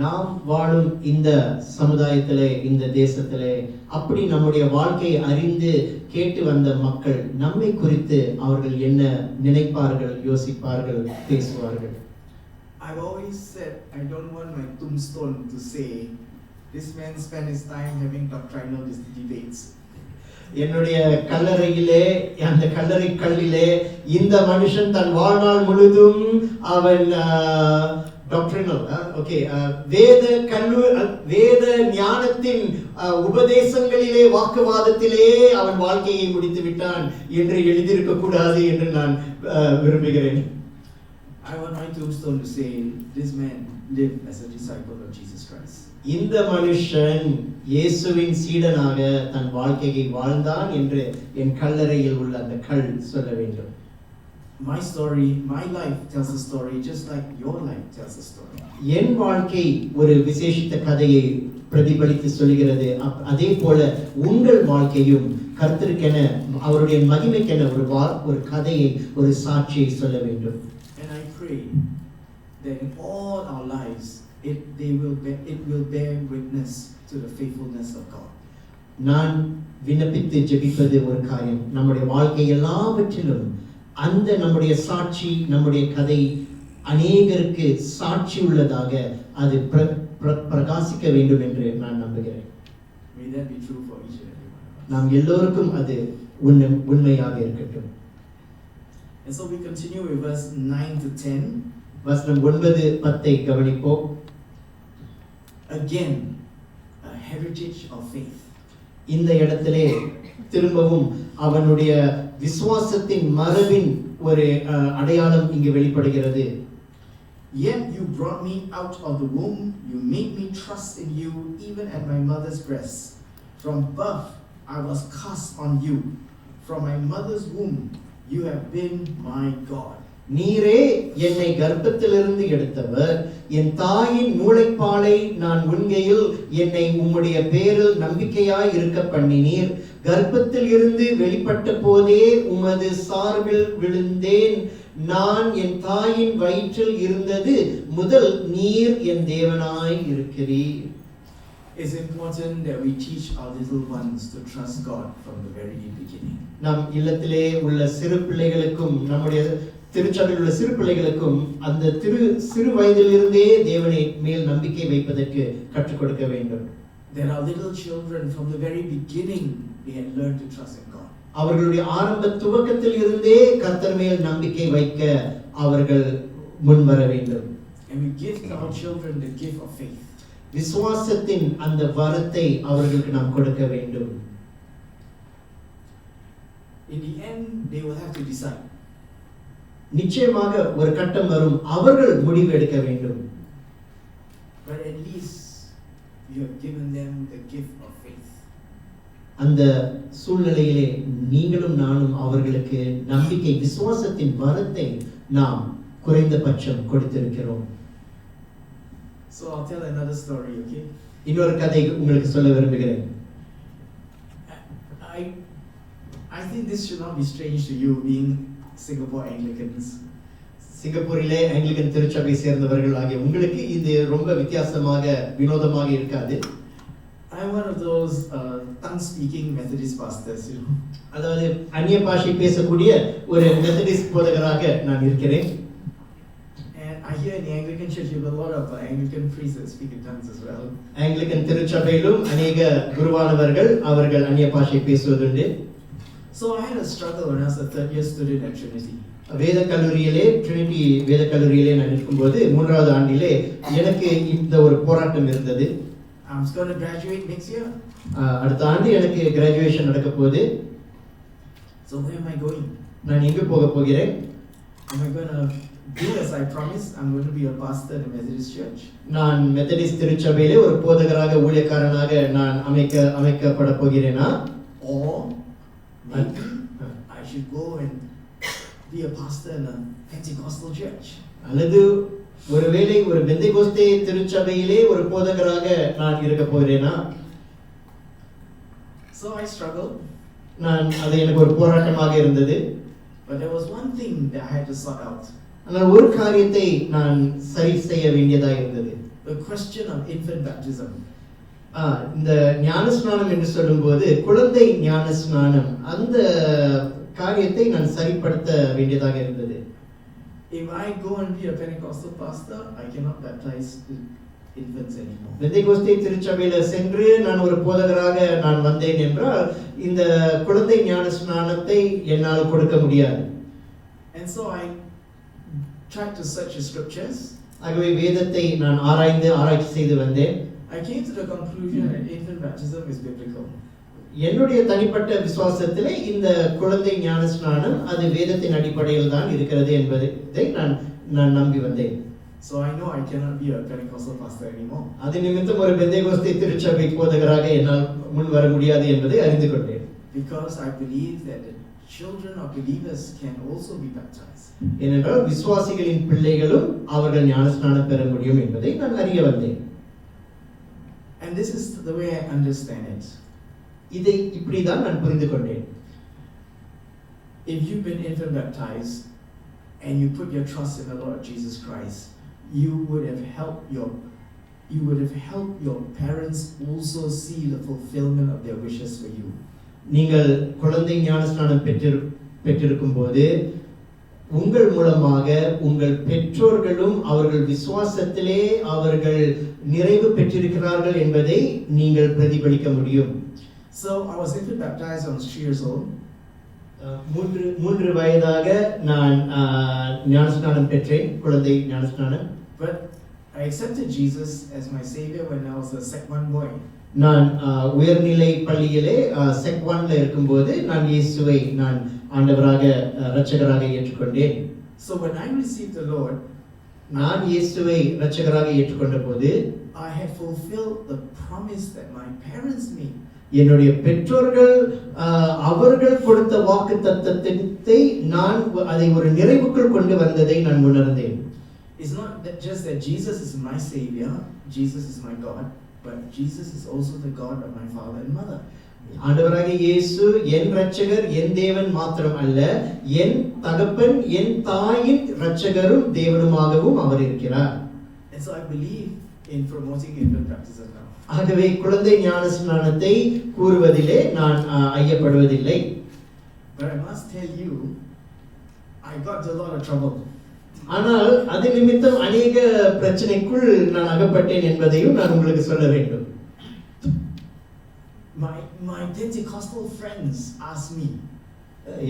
நாம் வாழும் இந்த சமுதாயத்திலே, இந்த தேசத்திலே அப்படி நம்முடைய வாழ்க்கையை அறிந்து கேட்டு வந்த மக்கள் நம்மை குறித்து அவர்கள் என்ன நினைப்பார்கள், யோசிப்பார்கள், பேசுவார்கள். I've always said I don't want my tombstone to say, this man spent his time having doctrinal debates. என்னுடைய கல்லறையிலே, அந்த கல்லறை கல்லிலே, இந்த மனுஷன் தன் வாழ்நாள் முழுதும் அவன் டாக்டரினல் வேத ஞானத்தின் உபதேசங்களிலே, வாக்குவாதத்திலே அவன் வாழ்க்கையை முடித்து விட்டான் என்று எழுதியிருக்க கூடாது என்று நான் விரும்புகிறேன். I want my tombstone to say, this man lived as a disciple of Jesus Christ. இந்த மனுஷன் இயேசுவின் சீடனாக தன் வாழ்க்கையை வாழ்ந்தான் என்று என் கல்லறையில் உள்ள அந்த கல் சொல்ல வேண்டும். My story, my life tells a story just like your life tells a story. என் வாழ்க்கை ஒரு விசேஷித்த கதையை பிரதிபலித்து சொல்கிறது. அதே போல உங்கள் வாழ்க்கையும் கர்த்தருக்கென, அவருடைய மகிமைக்கென ஒரு கதையை, ஒரு சாட்சியை சொல்ல வேண்டும். And I pray that in all our lives it will bear witness to the faithfulness of God. நான் விண்ணப்பித்து ஜெபிப்பது ஒரு காரியம், நம்முடைய வாழ்க்கை எல்லாவற்றிலும் அந்த நம்முடைய சாட்சி, நம்முடைய கதை அநேகருக்கு சாட்சி உள்ளதாக அது பிரகாசிக்க வேண்டும் என்று நான் நம்புகிறேன். May that be true for each and every one. நாம் எல்லோருக்கும் அது உண்மையாக இருக்கட்டும். And so we continue with verse 9 to 10. வசனம் 9-10 கவனிப்போம். Again, a heritage of faith. இந்த இடத்திலே திரும்பவும் அவனுடைய விசுவாசத்தின் மரபின் ஒரு அடையாளம் இங்கு வெளிப்படுகிறது. Yet you brought me out of the womb, you made me trust in you even at my mother's breast. From birth I was cast on you. From my mother's womb you have been my God. நீரே என்னை கர்ப்பத்திலிருந்து எடுத்தவர், என் தாயின் மூளைப்பாலை நான் உண்கையில் என்னை உம்முடைய பேரில் நம்பிக்கையாய் இருக்க பண்ணினீர். கர்ப்பத்தில் இருந்து வெளிப்பட்ட போதே உமது சார்பில் விழுந்தேன். நான் என் தாயின் வயிற்றில் இருந்தது முதல் நீர் என் தேவனாய் இருக்கிறீர். It's important that we teach our little ones to trust God from the very beginning. நம் இல்லத்திலே உள்ள சிறு பிள்ளைகளுக்கும், நம்முடைய திருச்சபையில் உள்ள சிறு பிள்ளைகளுக்கும் அந்த சிறு வயதிலிருந்தே தேவனை மேல் நம்பிக்கை வைப்பதற்கு கற்றுக் கொடுக்க வேண்டும். There are little children from the very beginning they had learned to trust in God. அவர்களுடைய ஆரம்ப துவக்கத்தில் இருந்தே கர்த்தர் மேல் நம்பிக்கை வைக்க அவர்கள் முன்வர வேண்டும். And we give our children the gift of faith. விசுவாசத்தின் அந்த வரத்தை அவர்களுக்கு நாம் கொடுக்க வேண்டும். In the end they will have to decide. நிச்சயமாக ஒரு கட்டம் வரும், அவர்கள் முடிவு எடுக்க வேண்டும். But at least you have given them the gift of faith. அந்த சூழ்நிலையிலே நீங்களும் நானும் அவர்களுக்கு நம்பிக்கை, விசுவாசத்தின் வரத்தை நாம் குறைந்தபட்சம் கொடுத்திருக்கிறோம். So I'll tell another story, okay? இன்னொரு கதை உங்களுக்கு சொல்ல விரும்புகிறேன். I think this should not be strange to you being Singapore Anglicans. சிங்கப்பூரிலே ஆங்கிலிகன் திருச்சபை சேர்ந்தவர்கள் ஆகிய உங்களுக்கு இது ரொம்ப வித்தியாசமாக, வினோதமாக இருக்காது. I'm one of those tongue-speaking Methodist pastors, you know. அதாவது அந்நிய பாஷை பேசக்கூடிய ஒரு மெத்தடிஸ்ட் போதகராக நான் இருக்கிறேன். And I hear in the Anglican Church you have a lot of Anglican priests that speak in tongues as well. Anglican திருச்சபையிலும் அநேக குருவானவர்கள் அவர்கள் அந்நிய பாஷை பேசுவதுண்டு. So I had a struggle when I was a third year student at Trinity. வேத கல்லூரியிலே, Trinity வேத கல்லூரியிலே நான் இருக்கும்போது 3வது ஆண்டிலே எனக்கு இந்த ஒரு போராட்டம் இருந்தது. I'm going to graduate next year. அடுத்த ஆண்டு எனக்கு கிராஜுவேஷன் நடக்க போகுது. So where am I going? நான் எங்க போக போகிறேன்? Am I going to do as I promised? I'm going to be a pastor in the Methodist Church. நான் மெத்தடிஸ்ட் திருச்சபையிலே ஒரு போதகராக, ஊழியக்காரனாக நான் அமைக்கப்பட போகிறேனா? Or maybe I should go and be a pastor in a Pentecostal church. அல்லது ஒருவேளை ஒரு பெந்தேகோஸ்தே திருச்சபையிலே ஒரு போதகராக நான் இருக்க போகிறேனா? So I struggled. அது எனக்கு ஒரு போராட்டமாக இருந்தது. But there was one thing that I had to sort out. ஆனால் ஒரு காரியத்தை நான் சரி செய்ய வேண்டியதாக இருந்தது. The question of infant baptism. இந்த ஞானஸ்நானம் என்று சொல்லும்போது குழந்தை ஞானஸ்நானம், அந்த காரியத்தை நான் சரிப்படுத்த வேண்டியதாக இருந்தது. if I go and be a Pentecostal pastor, I cannot baptize infants anymore. Pentecost திருச்சபையில சென்று நான் ஒரு போதகராக நான் வந்தேன் என்றால் இந்த குழந்தை ஞான ஸ்நானத்தை என்னால் கொடுக்க முடியாது. And so I tried to search the scriptures. ஆகவே வேதத்தை நான் ஆராய்ச்சி செய்து வந்தேன். I came to the conclusion that infant baptism is biblical. என்னுடைய தனிப்பட்ட விசுவாசத்திலே இந்த குழந்தை ஞான ஸ்நானம் அது வேதத்தின் அடிப்படையில் தான் இருக்கிறது என்பதை நான் நம்பி வந்தேன். So I know I cannot be a Pentecostal pastor anymore. அது நிமித்தம் ஒரு பெந்தேகோஸ்தே திருச்சபை போதகராக என்னால் முன் வர முடியாது என்பதை அறிந்து கொண்டேன். Because I believe that the children of believers can also be baptized. ஏனென்றால் விசுவாசிகளின் பிள்ளைகளும் அவர்கள் ஞானஸ்நானம் பெற முடியும் என்பதை நான் அறிய வந்தேன். And this is the way I understand it. இதை இப்படி தான் நான் புரிந்து கொண்டேன். If you've been infant baptized and you put your trust in the Lord Jesus Christ, you would have helped your parents also see the fulfillment of their wishes for you. நீங்கள் குழந்தை ஞானஸ்நானம் பெற்றிருக்கும் போது உங்கள் மூலமாக உங்கள் பெற்றோர்களும் அவர்கள் விசுவாசத்திலே அவர்கள் நிறைவு பெற்றிருக்கிறார்கள் என்பதை நீங்கள் பிரதிபலிக்க முடியும். So I was infant baptized when I was 3 years old. 3 வயதாக நான் ஞானஸ்நானம் பெற்றேன், குழந்தை ஞானஸ்நானம். But I accepted Jesus as my savior when I was a Sec 1 boy. நான் உயர்நிலை பள்ளியிலே செக் 1ல இருக்கும்போது நான் இயேசுவை நான் ஆண்டவராக இரட்சகராக ஏற்றுக்கொண்டேன். So when I received the Lord, நான் இயேசுவை இரட்சகராக ஏற்றுக்கொண்டபோது I had fulfilled the promise that my parents made. என்னுடைய பெற்றோர்கள் அவர்கள் கொடுத்த வாக்குத்தத்தத்தை நான் அதை ஒரு நிறைவுக்குள் கொண்டு வந்ததை நான் உணர்ந்தேன். It's not that just that Jesus is my savior, Jesus is my God, but Jesus is also the God of my father and mother. ஆண்டவராகிய இயேசு என் இரட்சகர் என் தேவன் மாத்திரம் அல்ல, என் தகப்பன் என் தாயின் இரட்சகரும் தேவனுமாகவும் அவர் இருக்கிறார். And so I believe in promoting infant baptism now. ஆகவே குழந்தை ஞானஸ்நானத்தை கூறுவதிலே நான் ஐயப்படுவதில்லை. But I must tell you, I got a lot of trouble. ஆனால் அது நிமித்தம் अनेक பிரச்சனைக்குள் நான் அகப்பட்டேன் என்பதையும் நான் உங்களுக்கு சொல்ல வேண்டும். My Pentecostal friends asked me,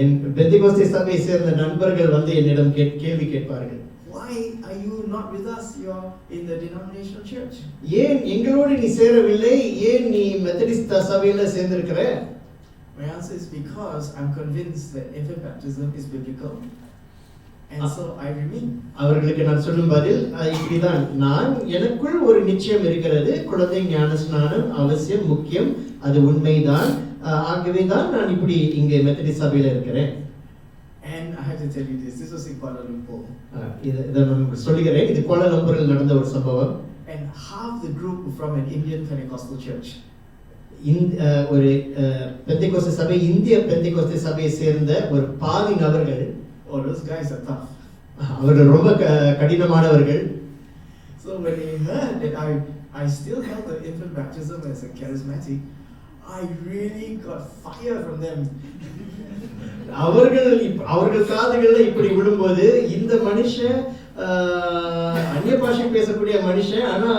என் பெந்தேகோஸ்தே சபையை சேர்ந்த நண்பர்கள் வந்து என்னிடம் கேள்வி கேட்பார்கள். Why are you not with us? You are in the denominational church. ஏன் எங்களோடு நீ சேரவில்லை? ஏன் நீ மெத்தடிஸ்ட் சபையில சேர்ந்திருக்கிற? My answer is because I'm convinced that infant baptism is biblical. And so I remain. அவர்களுக்கு நான் சொல்லும் பதில் இப்படிதான், நான் எனக்குள் ஒரு நிச்சயம் இருக்கிறது, குழந்தை ஞானஸ்நானம் அவசியம் முக்கியம், அது உண்மைதான், ஆகவே தான் நான் இப்படி இங்கே மெத்தடிஸ்ட் சபையில இருக்கிறேன். And I have to tell you this was in Kuala Lumpur. இதை நான் சொல்லுகிறேன், இது கோலாலம்பூரில் நடந்த ஒரு சம்பவம். And half the group from an Indian Pentecostal church. ஒரு பெந்தேகோஸ்தே சபை, இந்திய பெந்தேகோஸ்தே சபையை சேர்ந்த ஒரு பாதி நபர்கள், oh those guys are tough. அவர்கள் ரொம்ப கடினமானவர்கள். So when they heard that I still held the infant baptism as a charismatic, I really got fire from them. அவர்கள் காதுகள்ல இப்படி விழும்போது இந்த மனுஷன் அந்நிய பாஷை பேசக்கூடிய மனுஷன், ஆனா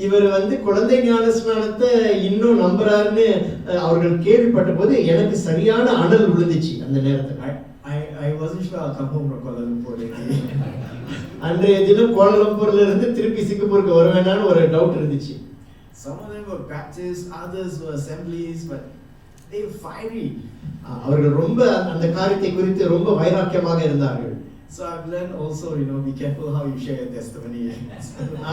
இவர் வந்து குழந்தை ஞானஸ்நானத்தை இன்னும் நம்புறாருன்னு அவர்கள் கேள்விப்பட்ட போது எனக்கு சரியான அனல் விழுந்துச்சு அந்த நேரத்துல. I wasn't sure I'll come home from Kuala Lumpur again. அன்றைய தினம் கோலாலம்பூர்ல இருந்து திருப்பி சிங்கப்பூருக்கு வருவேனான்னு ஒரு டவுட் இருந்துச்சு. Some of them were Baptists, others were Assemblies, but they were fiery. அவர்கள் ரொம்ப அந்த காரியத்தை குறித்து ரொம்ப வைராக்கியமாக இருந்தார்கள். So I've learned also, be careful how you share your testimony.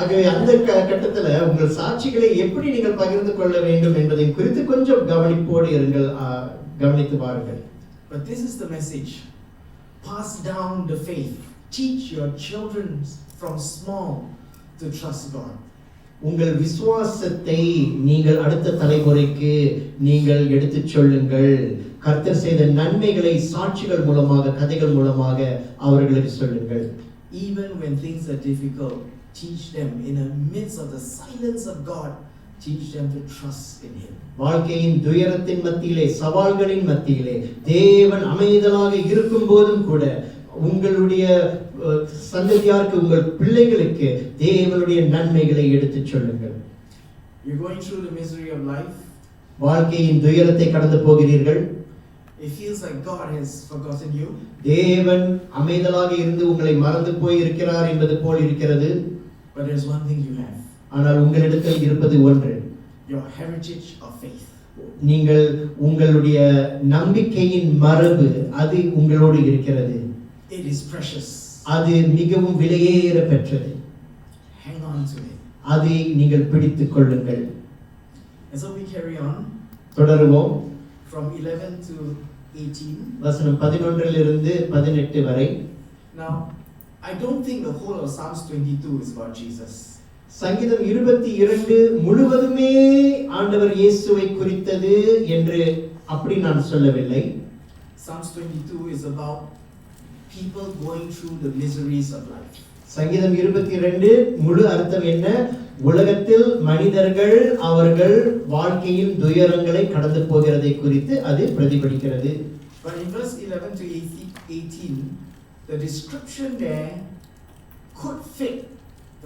ஆகவே அந்த கட்டத்துல உங்கள் சாட்சிகளை எப்படி நீங்கள் பகிர்ந்து கொள்ள வேண்டும் என்பதை குறித்து கொஞ்சம் கவனிப்போடு இருங்கள், கவனித்து பாருங்கள். But this is the message. Pass down the faith. Teach your children from small to trust God. உங்கள் விசுவாசத்தை நீங்கள் அடுத்த தலைமுறைக்கு நீங்கள் எடுத்துச் சொல்லுங்கள். கர்த்தர் செய்த நன்மைகளை சாட்சிகள் மூலமாக, கதைகள் மூலமாக அவர்களுக்கு சொல்லுங்கள். Even when things are difficult, teach them in the midst of the silence of God. Teach them to trust in Him. வாழ்க்கையின் துயரத்தின் மத்தியிலே, சவால்களின் மத்தியிலே தேவன் அமைதலாக இருக்கும் போதும் கூட உங்களுடைய சந்ததியாருக்கு உங்கள் பிள்ளைகளுக்கு தேவனுடைய நன்மைகளை எடுத்துச் சொல்லுங்கள். You're going through the misery of life. வாழ்க்கையின் துயரத்தை கடந்து போகிறீர்கள். It feels like God has forgotten you. தேவன் அமைதலாக இருந்து உங்களை மறந்து போய் இருக்கிறார் என்பது போல் இருக்கிறது. But there's one thing you have. ஆனால் உங்களிடத்தில் இருப்பது ஒன்று. Your heritage of faith. நீங்கள் உங்களுடைய நம்பிக்கையின் மரபு அது உங்களோடு இருக்கிறது. It is precious. அது மிகவும் விலையேற பெற்றது. Hang on to it. அதை நீங்கள் பிடித்துக் கொள்ளுங்கள். And so we carry on. தொடருவோம். From 11 to 18. வசனம் 11 இலிருந்து 18 வரை. Now, I don't think the whole of Psalms 22 is about Jesus. சங்கீதம் 22 முழுவதுமே ஆண்டவர் இயேசுவை குறித்தது என்று அப்படி நான் சொல்லவில்லை. Psalms 22 is about people going through the miseries of life. சங்கீதம் 22 முழு அர்த்தம் என்ன? உலகத்தில் மனிதர்கள் அவர்கள் வாழ்க்கையின் துயரங்களை கடந்து போகிறதை குறித்து அது பிரதிபலிக்கிறது. But in verse 11 to 18, the description there could fit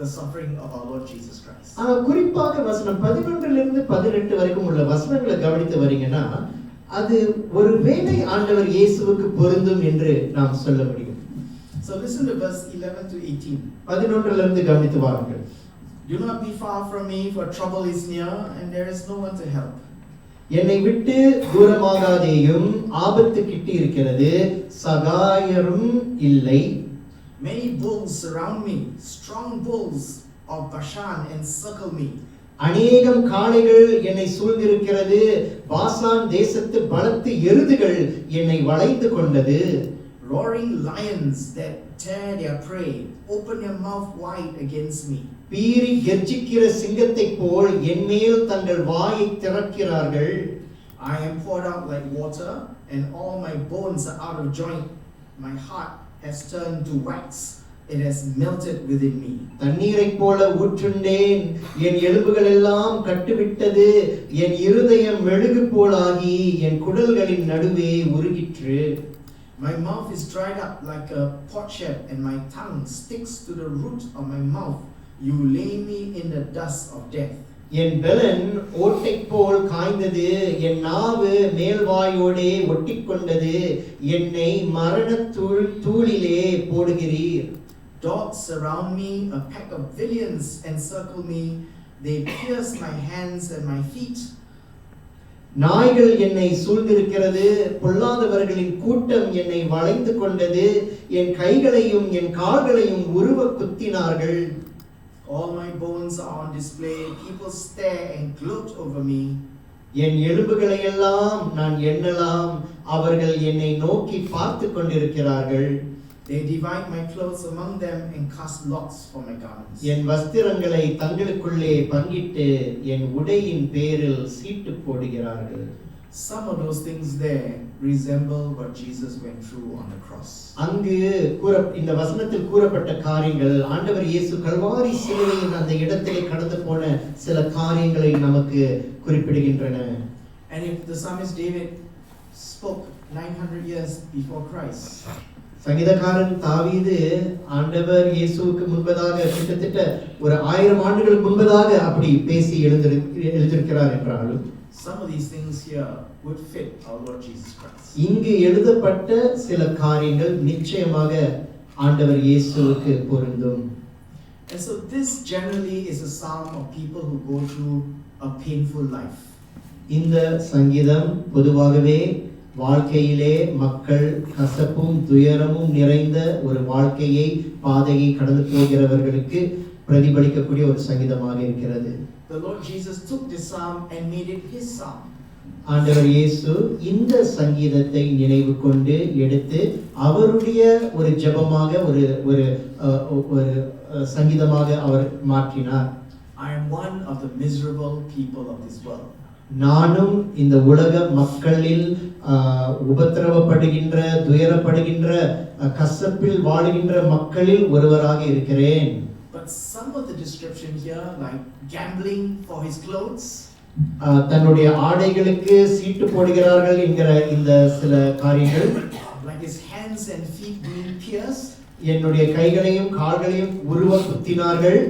the suffering of our Lord Jesus Christ. குறிப்பாக வசனம் 11 இலிருந்து 18 வரைக்கும் உள்ள வசனங்களை கவனித்து வரீங்கன்னா அது ஒருவேளை ஆண்டவர் இயேசுவுக்கு பொருந்தும் என்று நாம் சொல்ல முடியும். So listen to verse 11 to 18. 11 இலிருந்து கவனித்து வாருங்கள். Do not be far from me, for trouble is near, and there is no one to help. என்னை விட்டு தூரமாகாதேயும், ஆபத்து கிட்டி இருக்கிறது, சகாயரும் இல்லை. Many bulls surround me, strong bulls of Bashan encircle me. அநேகம் காளைகள் என்னை சூழ்ந்திருக்கிறது, பாசான் தேசத்து பலத்து எருதுகள் என்னை வளைந்து கொண்டது. Roaring lions that tear their prey, open their mouth wide against me. பீறி கர்ஜிக்கிற சிங்கத்தைப் போல் என்மேல் தங்கள் வாயை திறக்கிறார்கள். I am poured out like water, and all my bones are out of joint. My heart has turned to wax, it has melted within me. தண்ணீரைப் போல ஊற்றுண்டேன், என் எலும்புகள் எல்லாம் கட்டுவிட்டது, என் இருதயம் மெழுகு போலாகி என் குடல்களின் நடுவே உருகிற்று. My mouth is dried up like a potsherd, and my tongue sticks to the root of my mouth. You lay me in the dust of death. என் பெலன் ஓட்டை போல் காய்ந்தது, என் நாவு மேல்வாயோடே ஒட்டிக்கொண்டது, என்னை மரண தூளிலே போடுகிறீர். Dogs surround me, a pack of villains encircle me. They pierce my hands and my feet. நாய்கள் என்னை சூழ்ந்திருக்கிறது, பொல்லாதவர்களின் கூட்டம் என்னை வளைந்து கொண்டது, என் கைகளையும் என் கால்களையும் உருவ குத்தினார்கள். All my bones are on display, people stare and gloat over me. என் எலும்புகளை எல்லாம் நான் எண்ணலாம், அவர்கள் என்னை நோக்கி பார்த்து கொண்டிருக்கிறார்கள். They divide my clothes among them and cast lots for my garments. என் வஸ்திரங்களை தங்களுக்குள்ளே பங்கிட்டு என் உடையின் பேரில் சீட்டு போடுகிறார்கள். Some of those things there resemble what Jesus went through on the cross. அங்கு இந்த வசனத்தில் கூறப்பட்ட காரியங்கள் ஆண்டவர் இயேசு கல்வாரி சிலுவையின் அந்த இடத்திலே கடந்து போன சில காரியங்களை நமக்கு குறிப்பிடுகின்றன. And if the psalmist David spoke 900 years before Christ, சங்கீதக்காரன் தாவீது ஆண்டவர் இயேசுவுக்கு முன்பதாக கிட்டத்தட்ட ஒரு 1000 ஆண்டுகளுக்கு முன்பதாக அப்படி பேசி எழுதியிருக்கிறார் என்றாலும் some of these things here would fit our Lord Jesus Christ. இங்கு எழுதப்பட்ட சில காரியங்கள் நிச்சயமாக ஆண்டவர் இயேசுவுக்கு பொருந்தும். And so this generally is a psalm of people who go through a painful life. இந்த சங்கீதம் பொதுவாகவே வாழ்க்கையிலே மக்கள் கசப்பும் துயரமும் நிறைந்த ஒரு வாழ்க்கையை பாதையை கடந்து போகிறவர்களுக்கு பிரதிபலிக்கக்கூடிய ஒரு சங்கீதமாக இருக்கிறது. The Lord Jesus took this psalm and made it his psalm. ஆண்டவர் இயேசு இந்த சங்கீதத்தை நினைவு கொண்டு எடுத்து அவருடைய ஒரு ஜெபமாக ஒரு ஒரு ஒரு சங்கீதமாக அவர் மாற்றினார். I am one of the miserable people of this world. நானும் இந்த உலக மக்களில் உபத்திரவப்படுகின்ற துயரப்படுகின்ற கசப்பில் வாழுகின்ற மக்களில் ஒருவராக இருக்கிறேன். But some of the description here, like gambling for his clothes, தன்னுடைய ஆடைகளுக்கு சீட்டு போடுகிறார்கள் என்கிற இந்த சில காரியங்கள், like his hands and feet being pierced, என்னுடைய கைகளையும் கால்களையும் உருவ குத்தினார்கள்.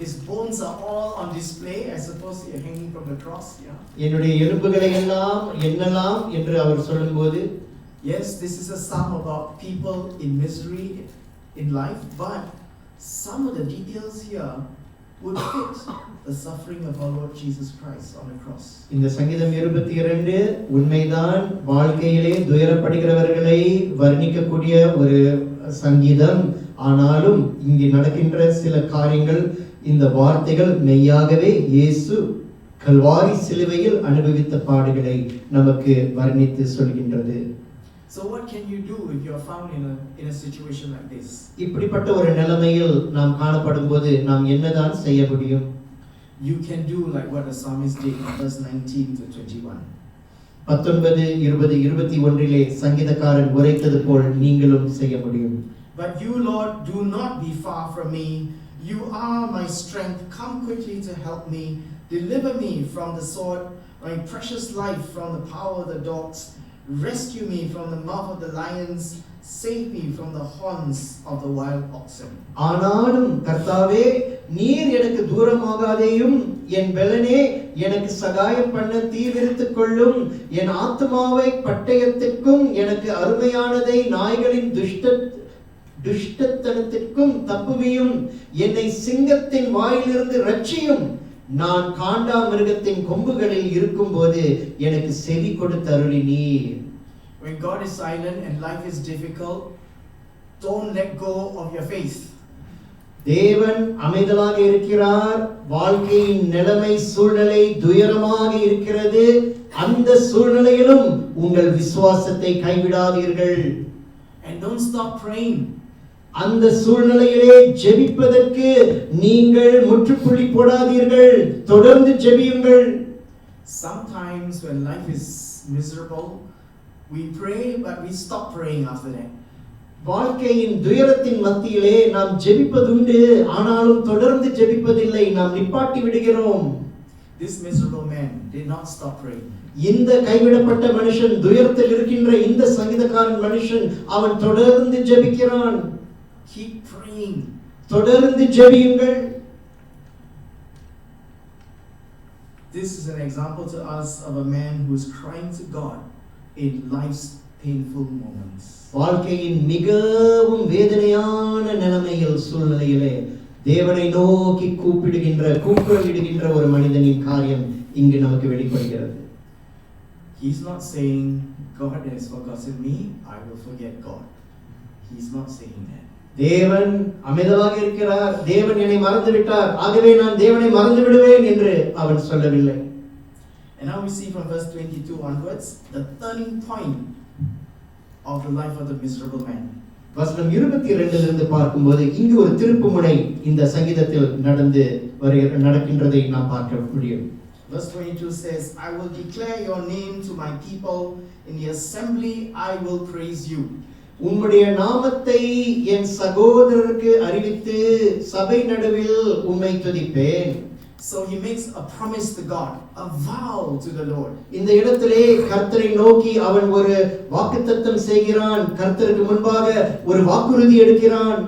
His bones are all on display. I suppose they are hanging from the cross. Yeah. என்னுடைய எலும்புகளை எல்லாம் எண்ணலாம் என்று அவர் சொல்லும்போது, Yes, this is a psalm about people in misery in life, but some of the details here would fit the suffering of our Lord Jesus Christ on the cross. இந்த சங்கீதம் 22 உண்மைதான், வாழ்க்கையிலே துயரப்படுகிறவர்களை வர்ணிக்கக்கூடிய ஒரு சங்கீதம். ஆனாலும் இங்கு நடக்கின்ற சில காரியங்கள், இந்த வார்த்தைகள் மெய்யாகவே இயேசு கல்வாரி சிலுவையில் அனுபவித்த பாடுகளை நமக்கு வர்ணித்து சொல்கின்றது. So what can you do if you are found in a situation like this? இப்படிப்பட்ட ஒரு நிலைமையில் நாம் காணப்படும்போது நாம் என்னதான் செய்ய முடியும்? You can do like what the psalmist did in verse 19 to 21. 19, 20, 21 சங்கீதக்காரன் உரைத்தது போல் நீங்களும் செய்ய முடியும். But you, Lord, do not be far from me. You are my strength. Come quickly to help me. Deliver me from the sword, my precious life from the power of the dogs. Rescue me from the mouth of the lions. Save me from the horns of the wild oxen. ஆனாலும் கர்த்தாவே, நீர் எனக்கு தூரமாகாதேயும், என் பெலனே எனக்கு சகாயம் பண்ண தீவிரித்துக் கொள்ளும். என் ஆத்மாவை பட்டயத்திற்கும் எனக்கு அருமையானதை நாய்களின் துஷ்டத்தனத்திற்கும் தப்புவியும். என்னை சிங்கத்தின் வாயிலிருந்து ரட்சியும். நான் காண்டா மிருகத்தின் கொம்புகளில் இருக்கும்போது எனக்கு செவி கொடுத்தருளி நீர். When God is silent and life is difficult, don't let go of your faith. தேவன் அமைதலாக இருக்கிறார், வாழ்க்கையின் நிலைமை சூழ்நிலை துயரமாக இருக்கிறது, அந்த சூழ்நிலையிலும் உங்கள் விசுவாசத்தை கைவிடாதீர்கள். And don't stop praying. அந்த சூழ்நிலையிலே ஜெபிப்பதற்கு நீங்கள் முற்றுப்புள்ளி போடாதீர்கள், தொடர்ந்து ஜெபியுங்கள். Sometimes when life is miserable, we pray but we stop praying after that. வாழ்க்கையின் துயரத்தின் மத்தியிலே நாம் ஜெபிப்பதுண்டு, ஆனாலும் தொடர்ந்து ஜெபிப்பதில்லை, நாம் நிப்பாட்டி விடுகிறோம். This miserable man did not stop praying. இந்த கைவிடப்பட்ட மனுஷன், துயரத்தில் இருக்கின்ற இந்த சங்கீதக்காரன் மனுஷன், அவன் தொடர்ந்து ஜெபிக்கிறான். Keep praying. தொடர்ந்து ஜெபியுங்கள். This is an example to us of a man who is crying to God in life's painful moments. வாழ்க்கையின் மிகவும் வேதனையான நிலைமையில் சூழ்நிலையிலே தேவனை நோக்கி கூப்பிடுகின்ற ஒரு மனிதனின் காரியம் இங்கு நமக்கு வெளிப்படுகிறது. He's not saying God has forgotten me, I will forget God. He's not saying that. தேவன் அமைதலாக இருக்கிறார், தேவன் என்னை மறந்து விட்டார், ஆகவே நான் தேவனை மறந்து விடுவேன் என்று அவன் சொல்லவில்லை. And now we see from verse 22 onwards the turning point of the life of the miserable man. வசனம் 22 இலிருந்து பார்க்கும்போது இங்கு ஒரு திருப்புமுனை இந்த சங்கீதத்தில் நடக்கின்றதை நாம் பார்க்க முடியும். Verse 22 says, I will declare your name to my people, in the assembly I will praise you. உம்முடைய நாமத்தை என் சகோதரருக்கு அறிவித்து சபை நடுவில் உம்மை துதிப்பேன். So he makes a promise to God, a vow to the Lord. இந்த இடத்திலே கர்த்தரை நோக்கி அவன் ஒரு வாக்குத்தத்தம் செய்கிறான், கர்த்தருக்கு முன்பாக ஒரு வாக்குறுதி எடுக்கிறான்.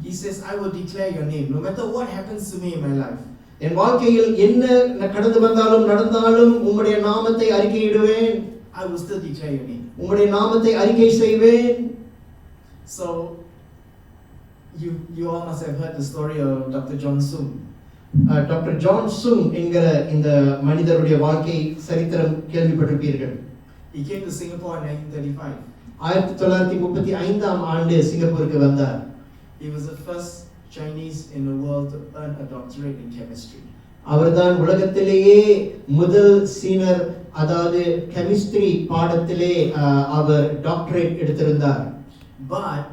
He says, I will declare your name no matter what happens to me in my life. என் வாழ்க்கையில் என்ன கடந்து வந்தாலும் நடந்தாலும் உம்முடைய நாமத்தை அறிக்கையிடுவேன். I will still declare your name. உம்முடைய நாமத்தை அறிக்கை செய்வேன். So you all must have heard the story of Dr. John Soong. Doctor John Soong என்கிற இந்த மனிதருடைய வாழ்க்கை சரித்திரம் கேள்விப்பட்டிருப்பீர்கள். He came to Singapore in 1935. 1935ஆம் ஆண்டு சிங்கப்பூருக்கு வந்தார். He was the first Chinese in the world to earn a doctorate in chemistry. அவர்தான் உலகத்திலேயே முதல் சீனர், அதாவது கெமிஸ்ட்ரி பாடத்திலே அவர் டாக்டரேட் எடுத்திருந்தார். But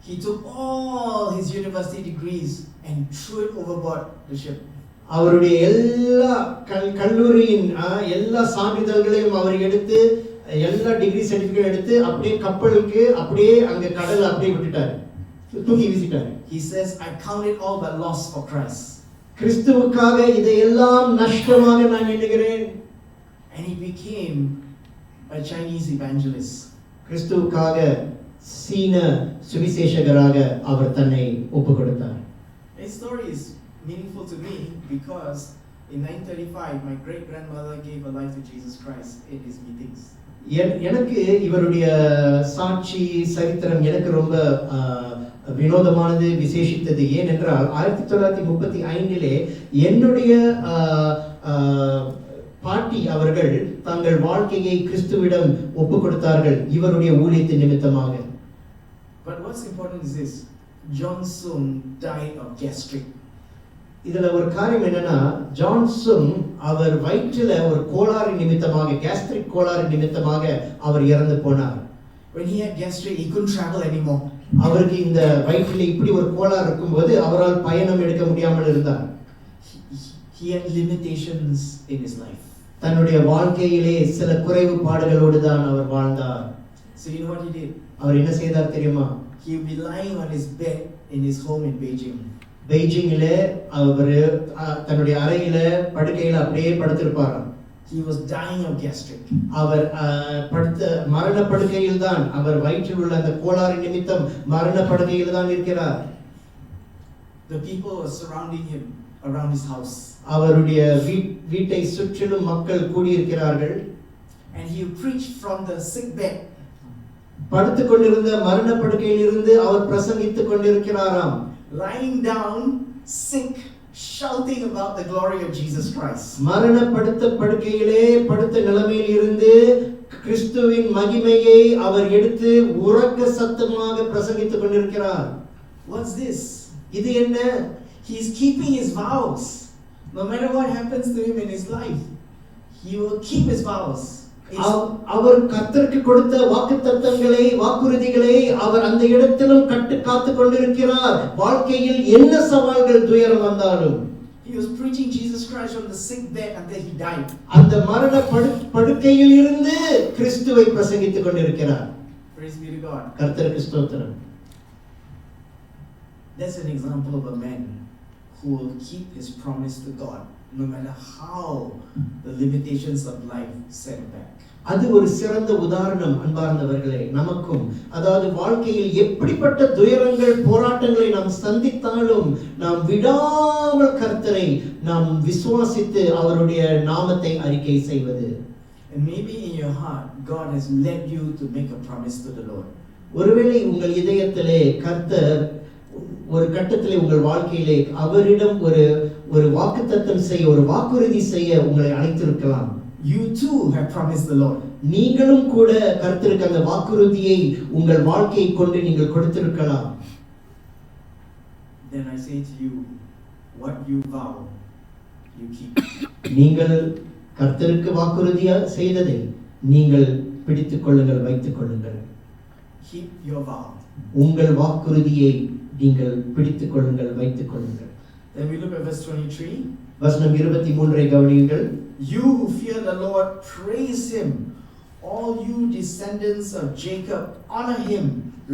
he took all his university degrees and threw it overboard the ship. அவருடைய எல்லா கல்லூரியின் எல்லா சான்றிதழ்களையும் அவர் எடுத்து, எல்லா டிகிரி சர்டிபிகேட் எடுத்து அப்படியே கப்பலுக்கு அப்படியே அங்க கடல்ல அப்படியே விட்டுட்டார், தூக்கி வீசிட்டார். He says, I count it all but loss for Christ. கிறிஸ்துவுக்காக இதையெல்லாம் நஷ்டமாக நான் எண்ணுகிறேன். And he became a Chinese evangelist. கிறிஸ்துவுக்காக சீன சுவிசேஷகராக அவர் தன்னை ஒப்புக் கொடுத்தார். His story is meaningful to me because in 935 my great grandmother gave her life to Jesus Christ in his meetings. எனக்கு இவருடைய சாட்சி சரித்திரம் எனக்கு ரொம்ப வினோதமானது, விசேஷித்தது. ஏனென்றால் 1935 என்னுடைய பாட்டி அவர்கள் தங்கள் வாழ்க்கையை கிறிஸ்துவிடம் ஒப்புக் கொடுத்தார்கள் இவருடைய ஊழியத்தின் நிமித்தமாக. But what's important is this: John Sung died of gastric. இதுல ஒரு காரியம் என்னன்னா, ஜான் சுங் அவர் வயிற்றில ஒரு கோளாறு நிமித்தமாக, கேஸ்ட்ரிக் கோளாறு நிமித்தமாக அவர் இறந்து போனார். When he had gastric, he couldn't travel anymore. அவருக்கு இந்த வயிற்றில இப்படி ஒரு கோளாறு இருக்கும்போது அவரால் பயணம் எடுக்க முடியாமல் இருந்தார். He had limitations in his life. தன்னுடைய வாழ்க்கையிலே சில குறைவுபாடுகளோடு தான் அவர் வாழ்ந்தார். So you know what he did? அவர் என்ன செய்தார் தெரியுமா? He would be lying on his bed in his home in Beijing. பெய்ஜிங்கில அவர் தன்னுடைய அறையில படுக்கையில அப்படியே படுத்திருப்பாராம். He was dying of gastric. அவர் படுத்த மரண படுக்கையில் தான், அவர் வயிற்றில் உள்ள அந்த கோளாறு நிமித்தம் மரண படுக்கையில் தான் இருக்கிறார். The people were surrounding him around his house. அவருடைய வீட்டை சுற்றிலும் மக்கள் கூடி இருக்கிறார்கள். And he preached from the sick bed. படுத்துக் கொண்டிருந்த மரண படுக்கையில் இருந்து அவர் பிரசங்கித்துக் கொண்டிருக்கிறாராம். Lying down, sick, shouting about the glory of Jesus Christ. மரணப்படுத்த படுக்கையிலே படுத்த நிலைமையில் இருந்து கிறிஸ்துவின் மகிமையை அவர் எடுத்து உரக்க சத்தமாக பிரசங்கித்துக் கொண்டிருக்கிறார். What's this? இது என்ன? He is keeping his vows. No matter what happens to him in his life, he will keep his vows. அவர் கர்த்தருக்கு கொடுத்த வாக்குத்தத்தங்களை, வாக்குறுதிகளை அவர் அந்த இடத்திலும் காத்துக் கொண்டிருக்கிறார். வாழ்க்கையில் என்ன சவால்கள் துயரம் வந்தாலும். He was preaching Jesus Christ from the sick bed until he died. அந்த மரண படுக்கையில் இருந்து கிறிஸ்துவை பிரசங்கித்துக் கொண்டிருக்கிறார். Praise be to God. கர்த்தருக்கு ஸ்தோத்திரம். That's an example of a man who will keep his promise to God no matter how the limitations of life set him back. அது ஒரு சிறந்த உதாரணம் அன்பார்ந்தவர்களே நமக்கும். அதாவது வாழ்க்கையில் எப்படிப்பட்ட துயரங்கள், போராட்டங்களை நாம் சந்தித்தாலும் நாம் விடாமல் கர்த்தரை நாம் விசுவாசித்து அவருடைய நாமத்தை அறிக்கை செய்வது. And maybe in your heart God has led you to make a promise to the Lord. ஒருவேளை உங்கள் இதயத்திலே கர்த்தர் ஒரு கட்டத்திலே உங்கள் வாழ்க்கையிலே அவரிடம் ஒரு வாக்குத்தத்தம் செய்ய, ஒரு வாக்குறுதி செய்ய உங்களை அழைத்திருக்கலாம். You too have promised the Lord. நீங்களும் கூட கர்த்தருக்கு அந்த வாக்குறுதியை உங்கள் வாழ்க்கையை கொண்டு நீங்கள் கொடுத்திருக்கலாம். Then I say to you, what you vow, you keep. நீங்கள் கர்த்தருக்கு வாக்குறுதியா செய்ததை நீங்கள் பிடித்துக் கொள்ளுங்கள், வைத்துக் கொள்ளுங்கள். Keep your vow. உங்கள் வாக்குறுதியை நீங்கள் பிடித்துக் கொள்ளுங்கள், வைத்துக் கொள்ளுங்கள். Then we look at verse 23. வசனம் 23 கவனியுங்கள். You who fear the Lord, praise him. All you descendants of Jacob, honor him.